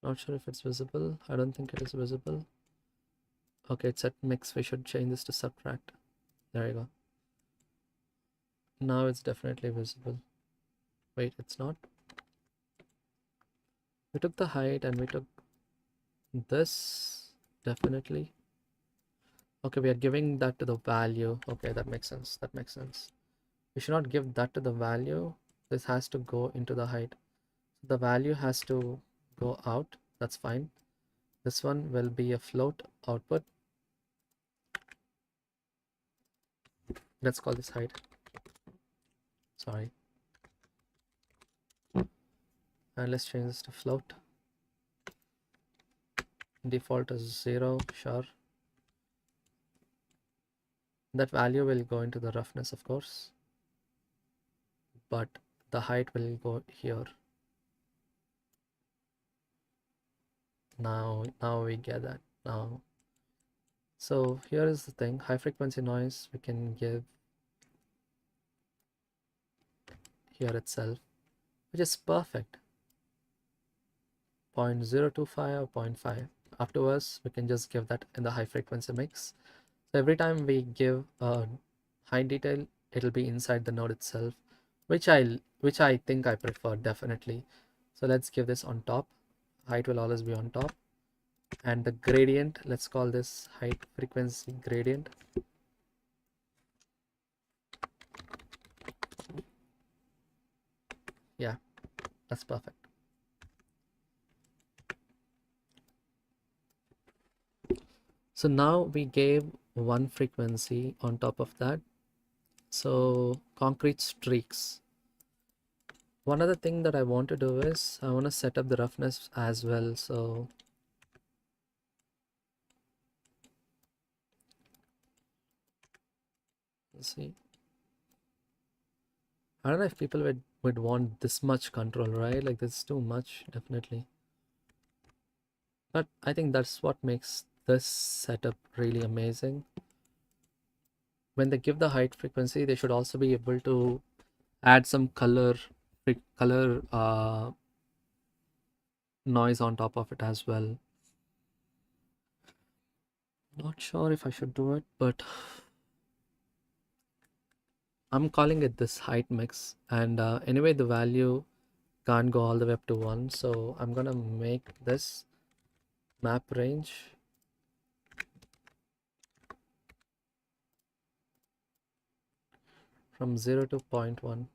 [SPEAKER 1] Not sure if it's visible. I don't think it is visible. Okay, it's at mix. We should change this to subtract. There you go. Now it's definitely visible. Wait, it's not. We took the height and we took this. Definitely. Okay, we are giving that to the value. Okay, that makes sense. That makes sense. We should not give that to the value. This has to go into the height. The value has to go out. That's fine. This one will be a float output. Let's call this height. Sorry. And let's change this to float. Default is 0. Sure. That value will go into the roughness, of course, but the height will go here. Now we get that. Now, so here is the thing. High frequency noise we can give here itself, which is perfect. 0.025 or zero point 0.5. Afterwards, we can just give that in the high frequency mix. So every time we give a high detail, it'll be inside the node itself, which I think I prefer definitely. So let's give this on top. Height will always be on top. And the gradient, let's call this height frequency gradient. Yeah, that's perfect. So now we gave one frequency on top of that. So concrete streaks. One other thing that I want to do is I want to set up the roughness as well. So let's see. I don't know if people would want this much control, right? Like this is too much, definitely. But I think that's what makes this setup really amazing. When they give the height frequency, they should also be able to add some color noise on top of it as well. Not sure if I should do it, but I'm calling it this height mix. And anyway, the value can't go all the way up to 1, so I'm gonna make this map range from 0 to 0.1.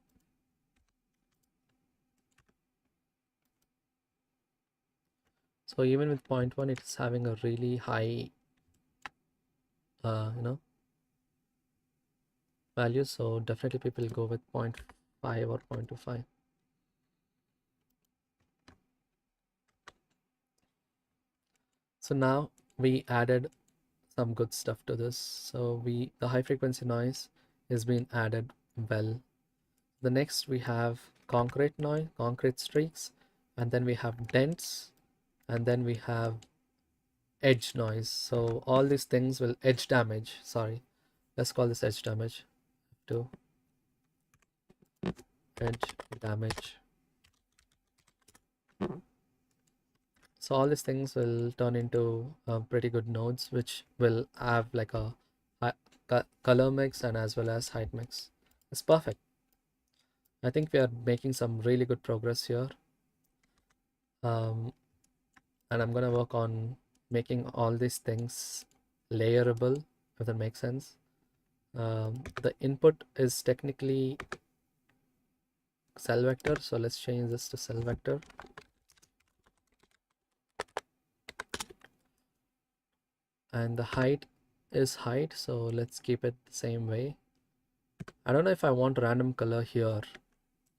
[SPEAKER 1] So even with 0.1, it's having a really high you know, value. So definitely people go with 0.5 or 0.25. So now we added some good stuff to this. So the high frequency noise is being added well. The next we have concrete noise, concrete streaks, and then we have dents, and then we have edge noise. So all these things will edge damage. Sorry, let's call this edge damage to edge damage. So all these things will turn into pretty good nodes, which will have like a color mix and as well as height mix. It's perfect. I think we are making some really good progress here. And I'm gonna work on making all these things layerable, if that makes sense. The input is technically cell vector, so let's change this to cell vector. And the height is height, so let's keep it the same way. I don't know if I want random color here,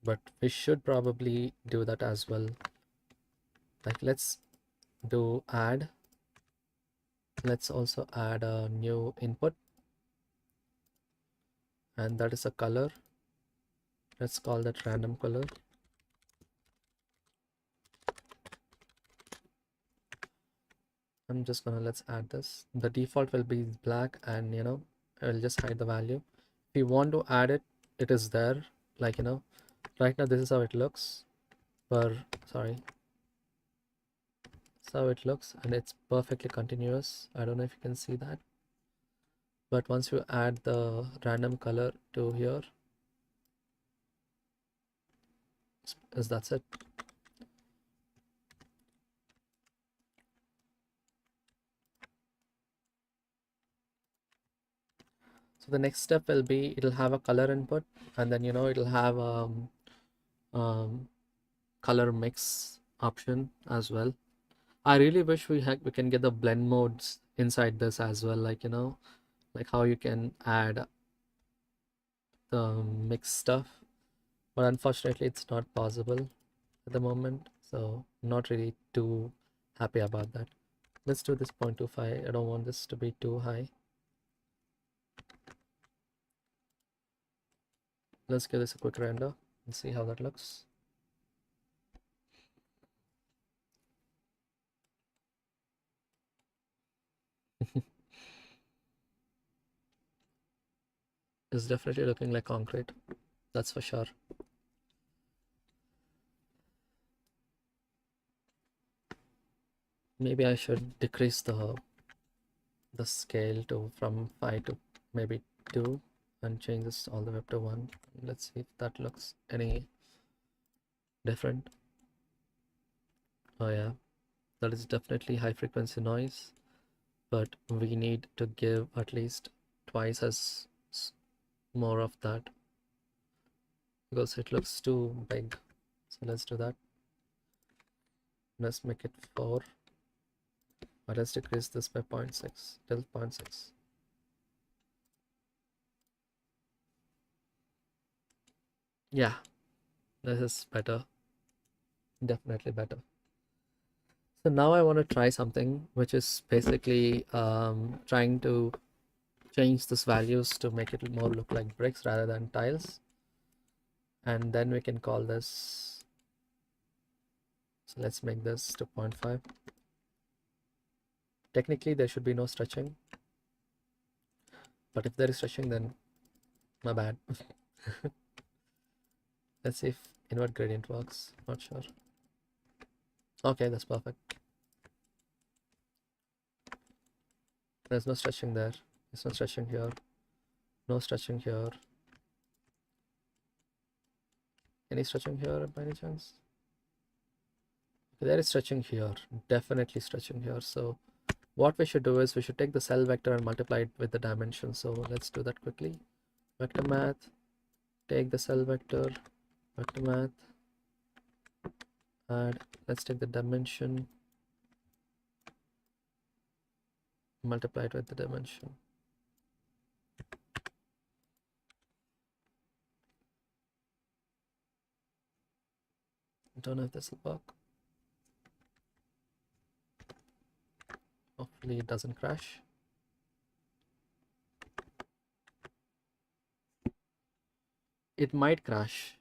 [SPEAKER 1] but we should probably do that as well. Like let's do add Let's also add a new input, and that is a color. Let's call that random color. I'm just gonna let's add this. The default will be black, and I'll just hide the value. If you want to add it, it is there. Like right now this is how it looks. Sorry, that's how it looks, and it's perfectly continuous. I don't know if you can see that, but once you add the random color to here, is that's it. So the next step will be it'll have a color input, and then it'll have um, color mix option as well. I really wish we can get the blend modes inside this as well, like how you can add the mix stuff, but unfortunately it's not possible at the moment, so I'm not really too happy about that. Let's do this 0.25. I don't want this to be too high. Let's give this a quick render and see how that looks. It's definitely looking like concrete, that's for sure. Maybe I should decrease the scale to from 5 to maybe 2 and change this all the way up to 1. Let's see if that looks any different. Oh yeah, that is definitely high frequency noise, but we need to give at least twice as more of that because it looks too big. So let's do that. Let's make it 4, but let's decrease this by 0.6 till 0.6. Yeah, this is better, definitely better. So now I want to try something which is basically trying to change these values to make it more look like bricks rather than tiles, and then we can call this. So let's make this to 0.5. Technically there should be no stretching, but if there is stretching, then my bad. Let's see if invert gradient works. Not sure. Okay, that's perfect. There's no stretching there. There's no stretching here. No stretching here. Any stretching here by any chance? Okay, there is stretching here. Definitely stretching here. So what we should do is we should take the cell vector and multiply it with the dimension. So let's do that quickly. Vector math, take the cell vector, vector math, add, let's take the dimension, multiply it with the dimension. Don't know if this will work. Hopefully it doesn't crash. It might crash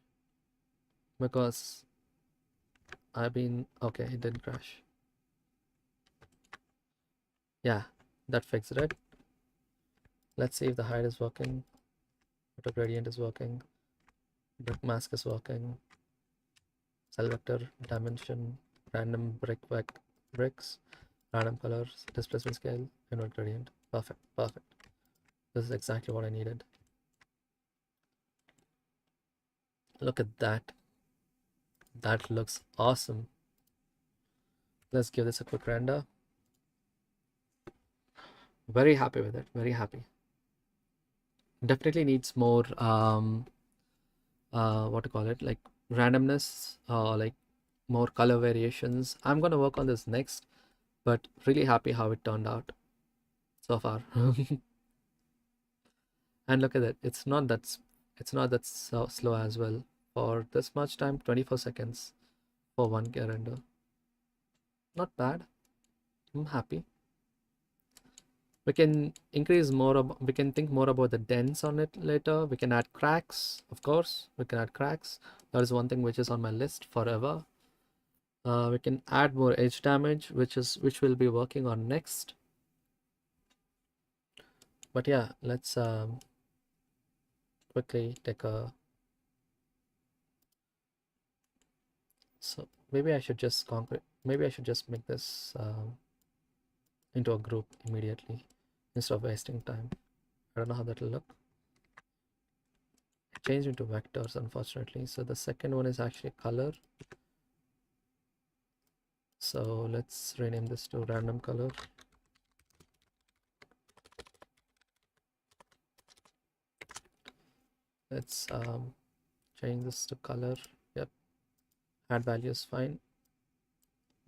[SPEAKER 1] because okay, it didn't crash. Yeah, that fixed it. Let's see if the height is working, auto gradient is working, brick mask is working, cell vector, dimension, random bricks, random colors, displacement scale, invert gradient. Perfect, perfect. This is exactly what I needed. Look at that. That looks awesome. Let's give this a quick render. Very happy with it, very happy. Definitely needs more what to call it, like randomness, like more color variations. I'm gonna work on this next, but really happy how it turned out so far. And look at it, it's not that so slow as well. For this much time, 24 seconds for 1K render. Not bad. I'm happy. We can we can think more about the dents on it later. We can add cracks, of course. We can add cracks. That is one thing which is on my list forever. We can add more edge damage, which we'll be working on next. But yeah, let's quickly take a. So maybe I should just concrete. Maybe I should just make this into a group immediately instead of wasting time. I don't know how that'll look. It changed into vectors, unfortunately. So the second one is actually color. So let's rename this to random color. Let's change this to color. Yep. Add value is fine.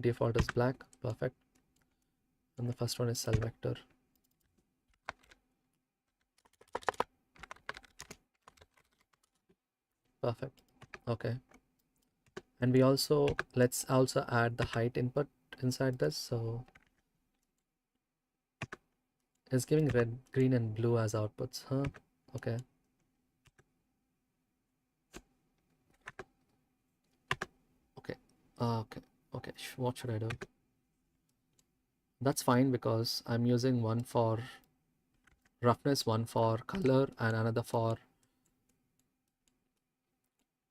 [SPEAKER 1] Default is black. Perfect. And the first one is cell vector. Perfect. Okay. And we also, let's also add the height input inside this. So it's giving red, green, and blue as outputs, huh? Okay. Okay. Okay. Okay. What should I do? That's fine because I'm using one for roughness, one for color, and another for.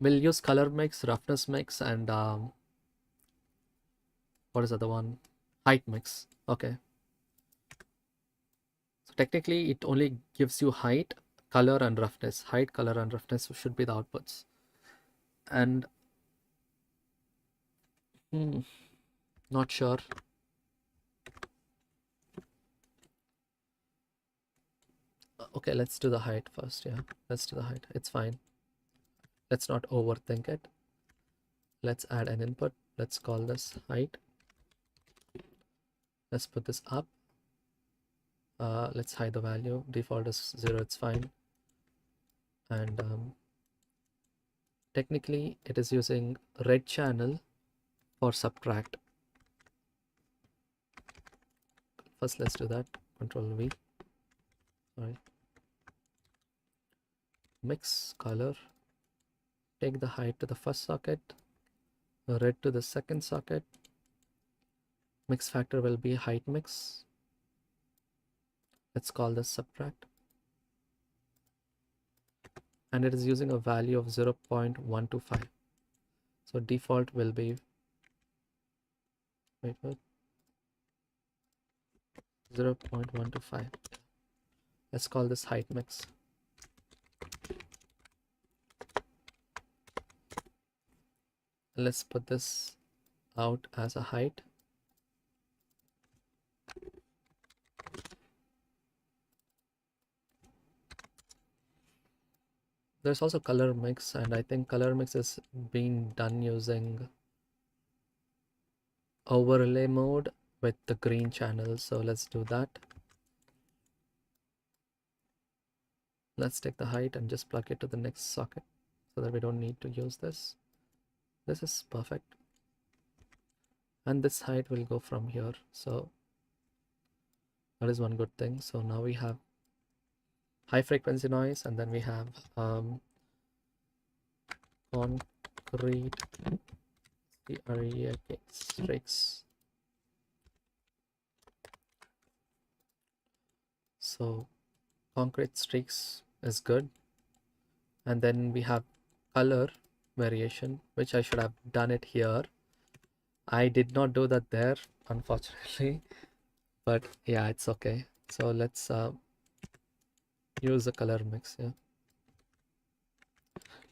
[SPEAKER 1] We'll use color mix, roughness mix, and what is the other one? Height mix. Okay. So technically, it only gives you height, color, and roughness. Height, color, and roughness should be the outputs. And not sure. Okay, let's do the height first. Yeah, let's do the height. It's fine. Let's not overthink it. Let's add an input. Let's call this height. Let's put this up. Let's hide the value. Default is 0. It's fine. And technically, it is using red channel for subtract. First, let's do that. Control V. Sorry. Mix color. Take the height to the first socket. Red to the second socket. Mix factor will be height mix. Let's call this subtract. And it is using a value of 0.125. So default will be, wait, 0.125. Let's call this height mix. Let's put this out as a height. There's also color mix, and I think color mix is being done using overlay mode with the green channel. So let's do that. Let's take the height and just plug it to the next socket so that we don't need to use this. This is perfect. And this height will go from here. So that is one good thing. So now we have high frequency noise, and then we have concrete the area streaks. So concrete streaks is good. And then we have color variation, which I should have done it here. I did not do that there, unfortunately, but yeah, it's okay. So let's use the color mix. Yeah,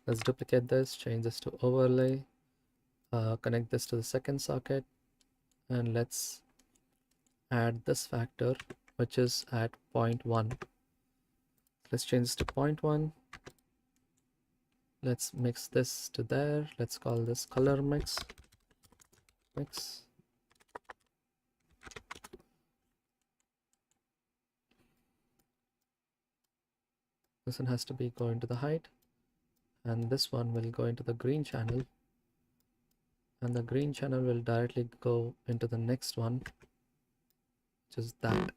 [SPEAKER 1] let's duplicate this, change this to overlay, connect this to the second socket, and let's add this factor, which is at 0.1. Let's change this to 0.1. Let's mix this to there. Let's call this color mix. This one has to be going to the height, and this one will go into the green channel, and the green channel will directly go into the next one, which is that.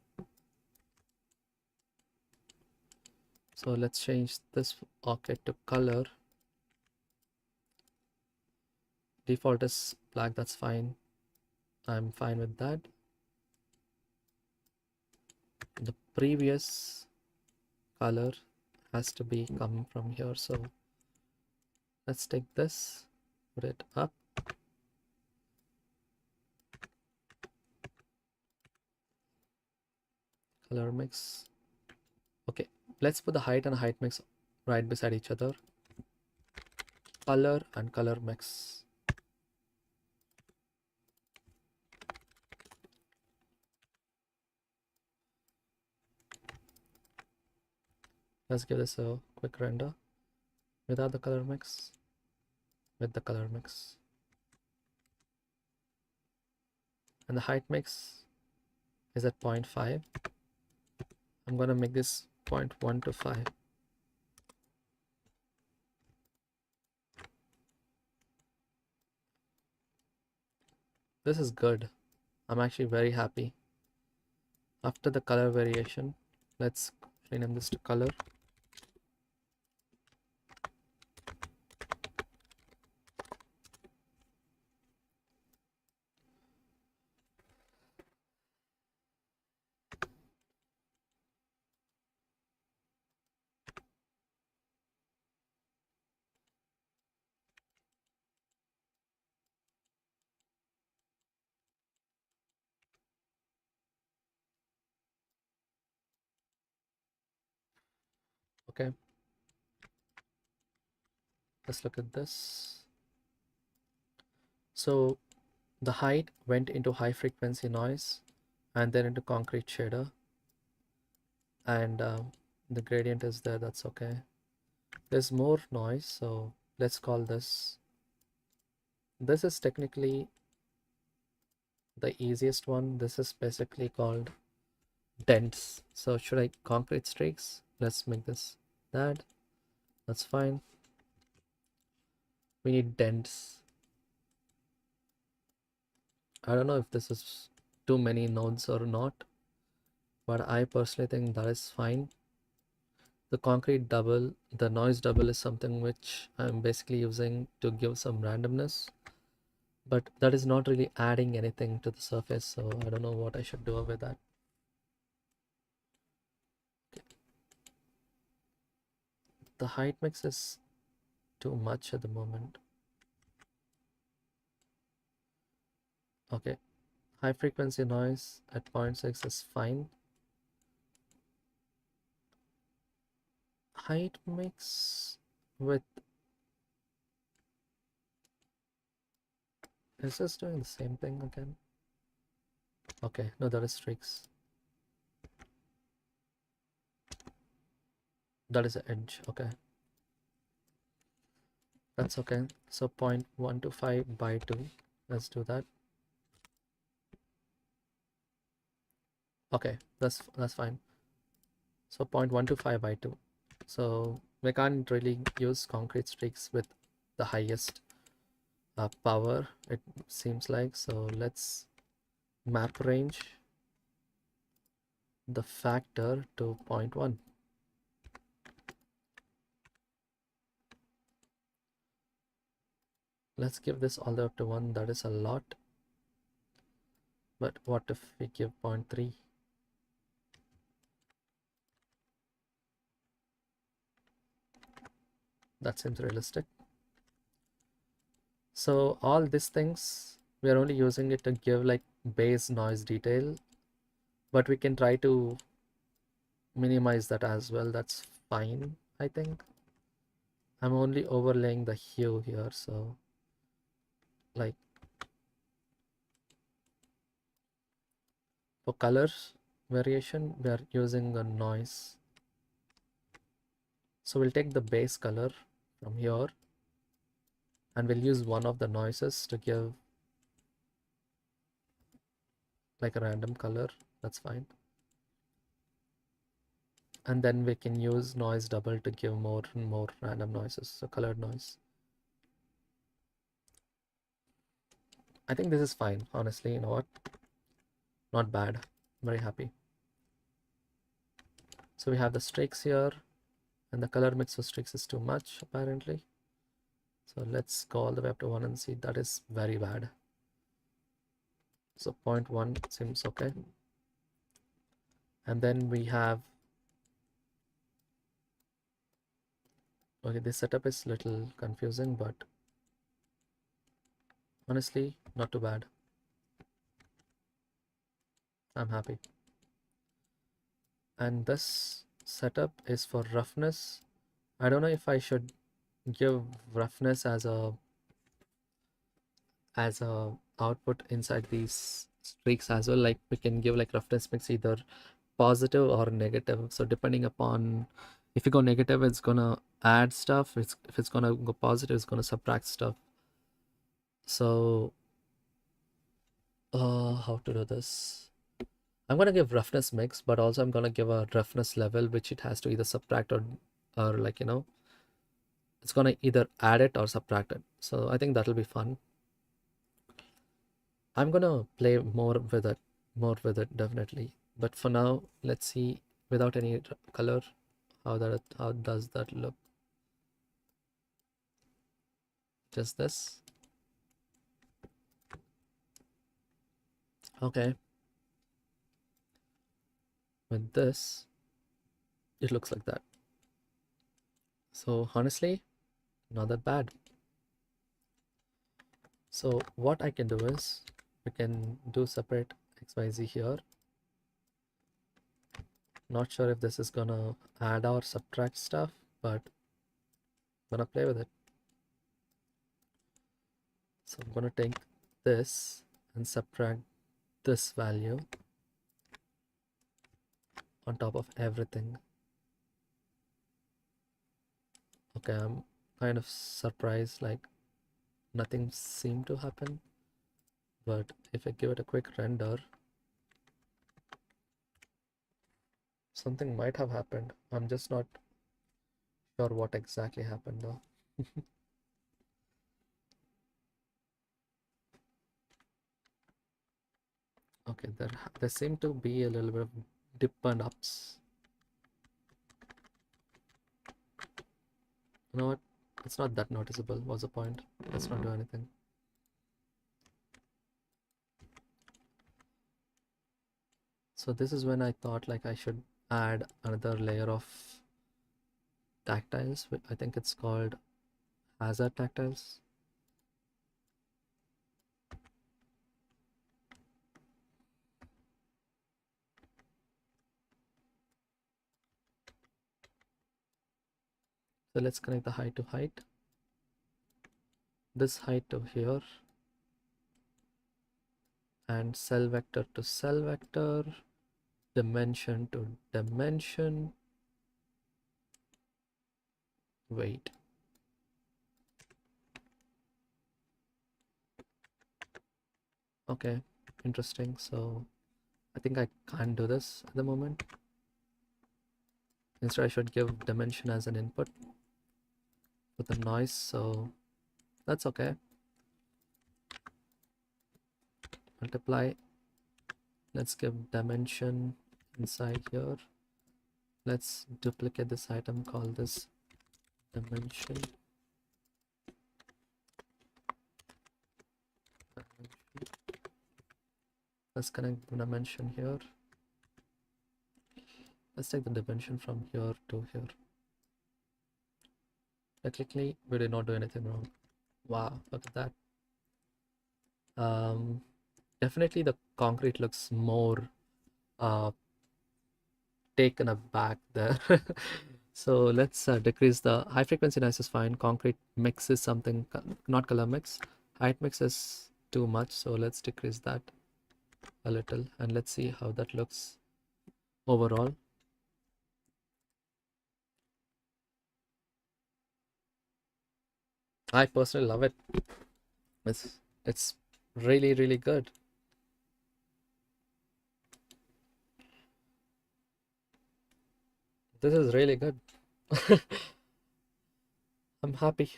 [SPEAKER 1] So let's change this object to color. Default is black, that's fine. I'm fine with that. The previous color has to be come from here. So let's take this, put it up. Color mix. Okay, let's put the height and height mix right beside each other. Color and color mix. Let's give this a quick render without the color mix, with the color mix. And the height mix is at 0.5. I'm gonna make this 0.125. This is good. I'm actually very happy. After the color variation, let's rename this to color. Okay, let's look at this. So the height went into high frequency noise and then into concrete shader, and the gradient is there, that's okay. There's more noise, so let's call this is technically the easiest one. This is basically called dents. So should I concrete streaks? Let's make this that. That's fine. We need dents. I don't know if this is too many nodes or not, but I personally think that is fine. The concrete double, the noise double is something which I'm basically using to give some randomness, but that is not really adding anything to the surface, so I don't know what I should do with that. Okay. The height mix is too much at the moment. Okay, high frequency noise at 0.6 is fine. Height mix with, is this doing the same thing again? Okay, no, that is streaks. That is the edge. Okay, that's okay. So 0.125 by 2. Let's do that. Okay, that's fine. So 0.125 by 2. So we can't really use concrete streaks with the highest power, it seems like. So let's map range the factor to 0.1. Let's give this all the way up to 1. That is a lot. But what if we give 0.3? That seems realistic. So all these things, we are only using it to give like base noise detail, but we can try to minimize that as well. That's fine, I think. I'm only overlaying the hue here, so like for colors variation, we are using a noise. So we'll take the base color from here and we'll use one of the noises to give like a random color. That's fine. And then we can use noise double to give more and more random noises, so colored noise. I think this is fine, honestly. You know what, not bad. Very happy. So we have the streaks here, and the color mix of streaks is too much apparently. So let's go all the way up to 1 and see. That is very bad. So 0.1 seems okay. And then we have, okay, this setup is a little confusing, but honestly, not too bad. I'm happy. And this setup is for roughness. I don't know if I should give roughness as a output inside these streaks as well. Like we can give like roughness mix either positive or negative. So depending upon, if you go negative, it's gonna add stuff. If it's gonna go positive, it's gonna subtract stuff. So how to do this? I'm gonna give roughness mix, but also I'm gonna give a roughness level which it has to either subtract or like it's gonna either add it or subtract it. So I think that'll be fun. I'm gonna play more with it definitely. But for now, let's see without any color how does that look. Just this. Okay. With this, it looks like that. So honestly, not that bad. So what I can do is we can do separate XYZ here. Not sure if this is gonna add or subtract stuff, but I'm gonna play with it. So I'm gonna take this and subtract this value on top of everything. Okay, I'm kind of surprised, like nothing seemed to happen. But if I give it a quick render, something might have happened. I'm just not sure what exactly happened though. Okay, there seem to be a little bit of dip and ups. You know what? It's not that noticeable. What's the point? Let's not do anything. So this is when I thought like I should add another layer of tactiles. I think it's called hazard tactiles. So let's connect the height to height. This height to here. And cell vector to cell vector. Dimension to dimension. Wait. Okay, interesting. So I think I can't do this at the moment. Instead, I should give dimension as an input with the noise. So that's okay. Multiply. Let's give dimension inside here. Let's duplicate this item, call this dimension. Let's connect the dimension here. Let's take the dimension from here to here. Technically, we did not do anything wrong. Wow, look at that. Definitely the concrete looks more uh, taken aback there. So let's decrease the high frequency noise is fine. Concrete mix is something, not color mix. Height mix is too much, so let's decrease that a little and let's see how that looks overall. I personally love it. It's really, really good. This is really good. I'm happy.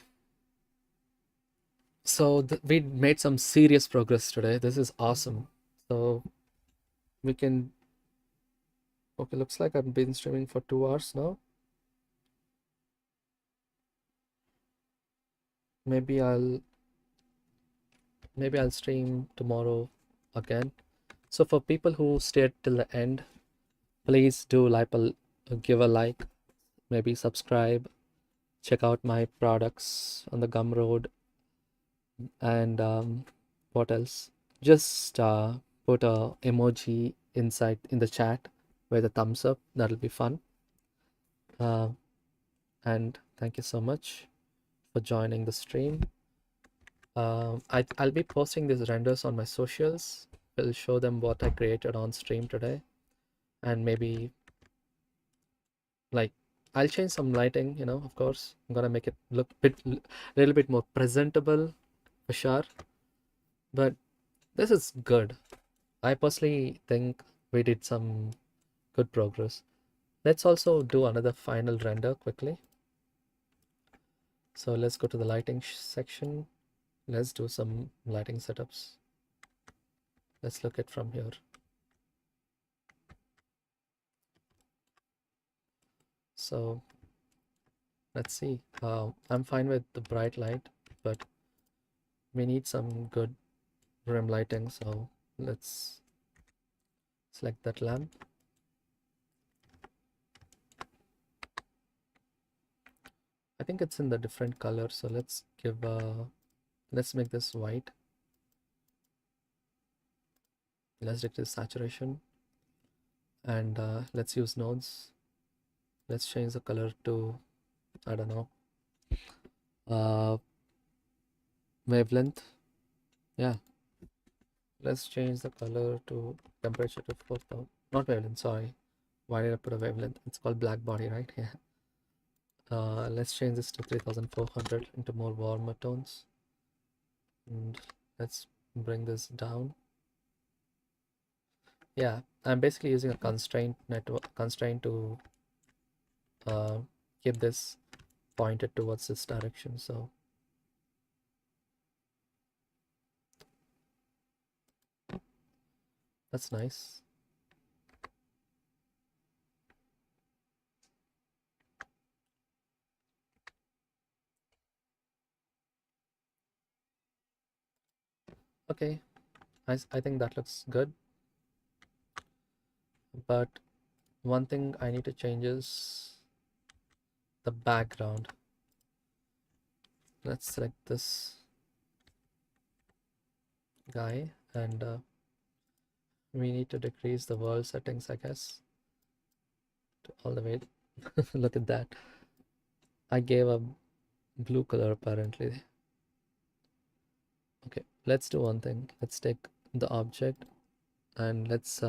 [SPEAKER 1] So we made some serious progress today. This is awesome. So we can, okay, looks like I've been streaming for 2 hours now. maybe I'll maybe I'll stream tomorrow again. So for people who stayed till the end, please do give a like, maybe subscribe, check out my products on the Gumroad, and what else? Just put a emoji inside in the chat with a thumbs up. That'll be fun. Uh, and thank you so much for joining the stream. I'll be posting these renders on my socials. Will show them what I created on stream today, and maybe like I'll change some lighting. Of course, I'm gonna make it look little bit more presentable for sure. But this is good. I personally think we did some good progress. Let's also do another final render quickly. So let's go to the lighting section. Let's do some lighting setups. Let's look at from here. So let's see. I'm fine with the bright light, but we need some good rim lighting. So let's select that lamp. I think it's in the different color. So let's make this white. Let's decrease saturation, and let's use nodes. Let's change the color to, I don't know, wavelength. Yeah, let's change the color to temperature to 4,000. Not wavelength, sorry. Why did I put a wavelength? It's called black body, right? Yeah. Let's change this to 3400 into more warmer tones. And let's bring this down. Yeah, I'm basically using a constraint to keep this pointed towards this direction. So that's nice. Okay, I think that looks good. But one thing I need to change is the background. Let's select this guy, and we need to decrease the world settings, I guess, to all the way. Look at that. I gave a blue color apparently. Okay, let's do one thing. Let's take the object and let's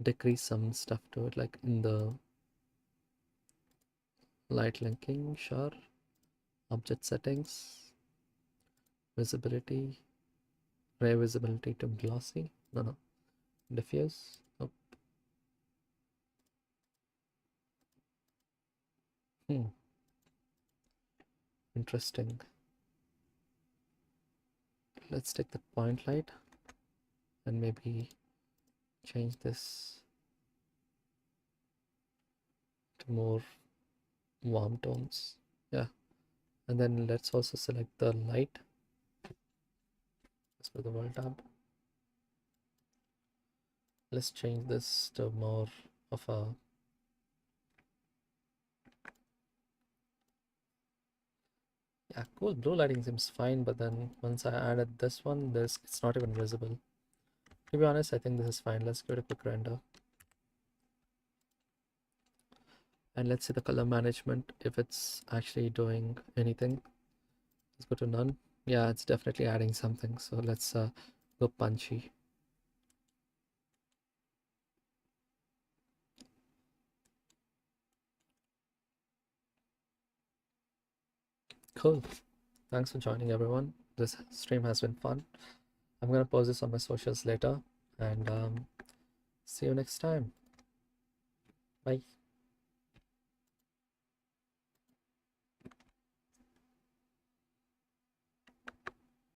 [SPEAKER 1] decrease some stuff to it, like in the light linking, sure. Object settings, visibility, ray visibility to glossy. No, diffuse. Oh. Interesting. Let's take the point light and maybe change this to more warm tones. Yeah, and then let's also select the light. Let's put the world tab. Let's change this to more of a, yeah, cool. Blue lighting seems fine, but then once I added this one, it's not even visible. To be honest, I think this is fine. Let's give it a quick render. And let's see the color management, if it's actually doing anything. Let's go to none. Yeah, it's definitely adding something. So let's go punchy. Cool. Thanks for joining, everyone. This stream has been fun. I'm going to post this on my socials later, and see you next time. Bye.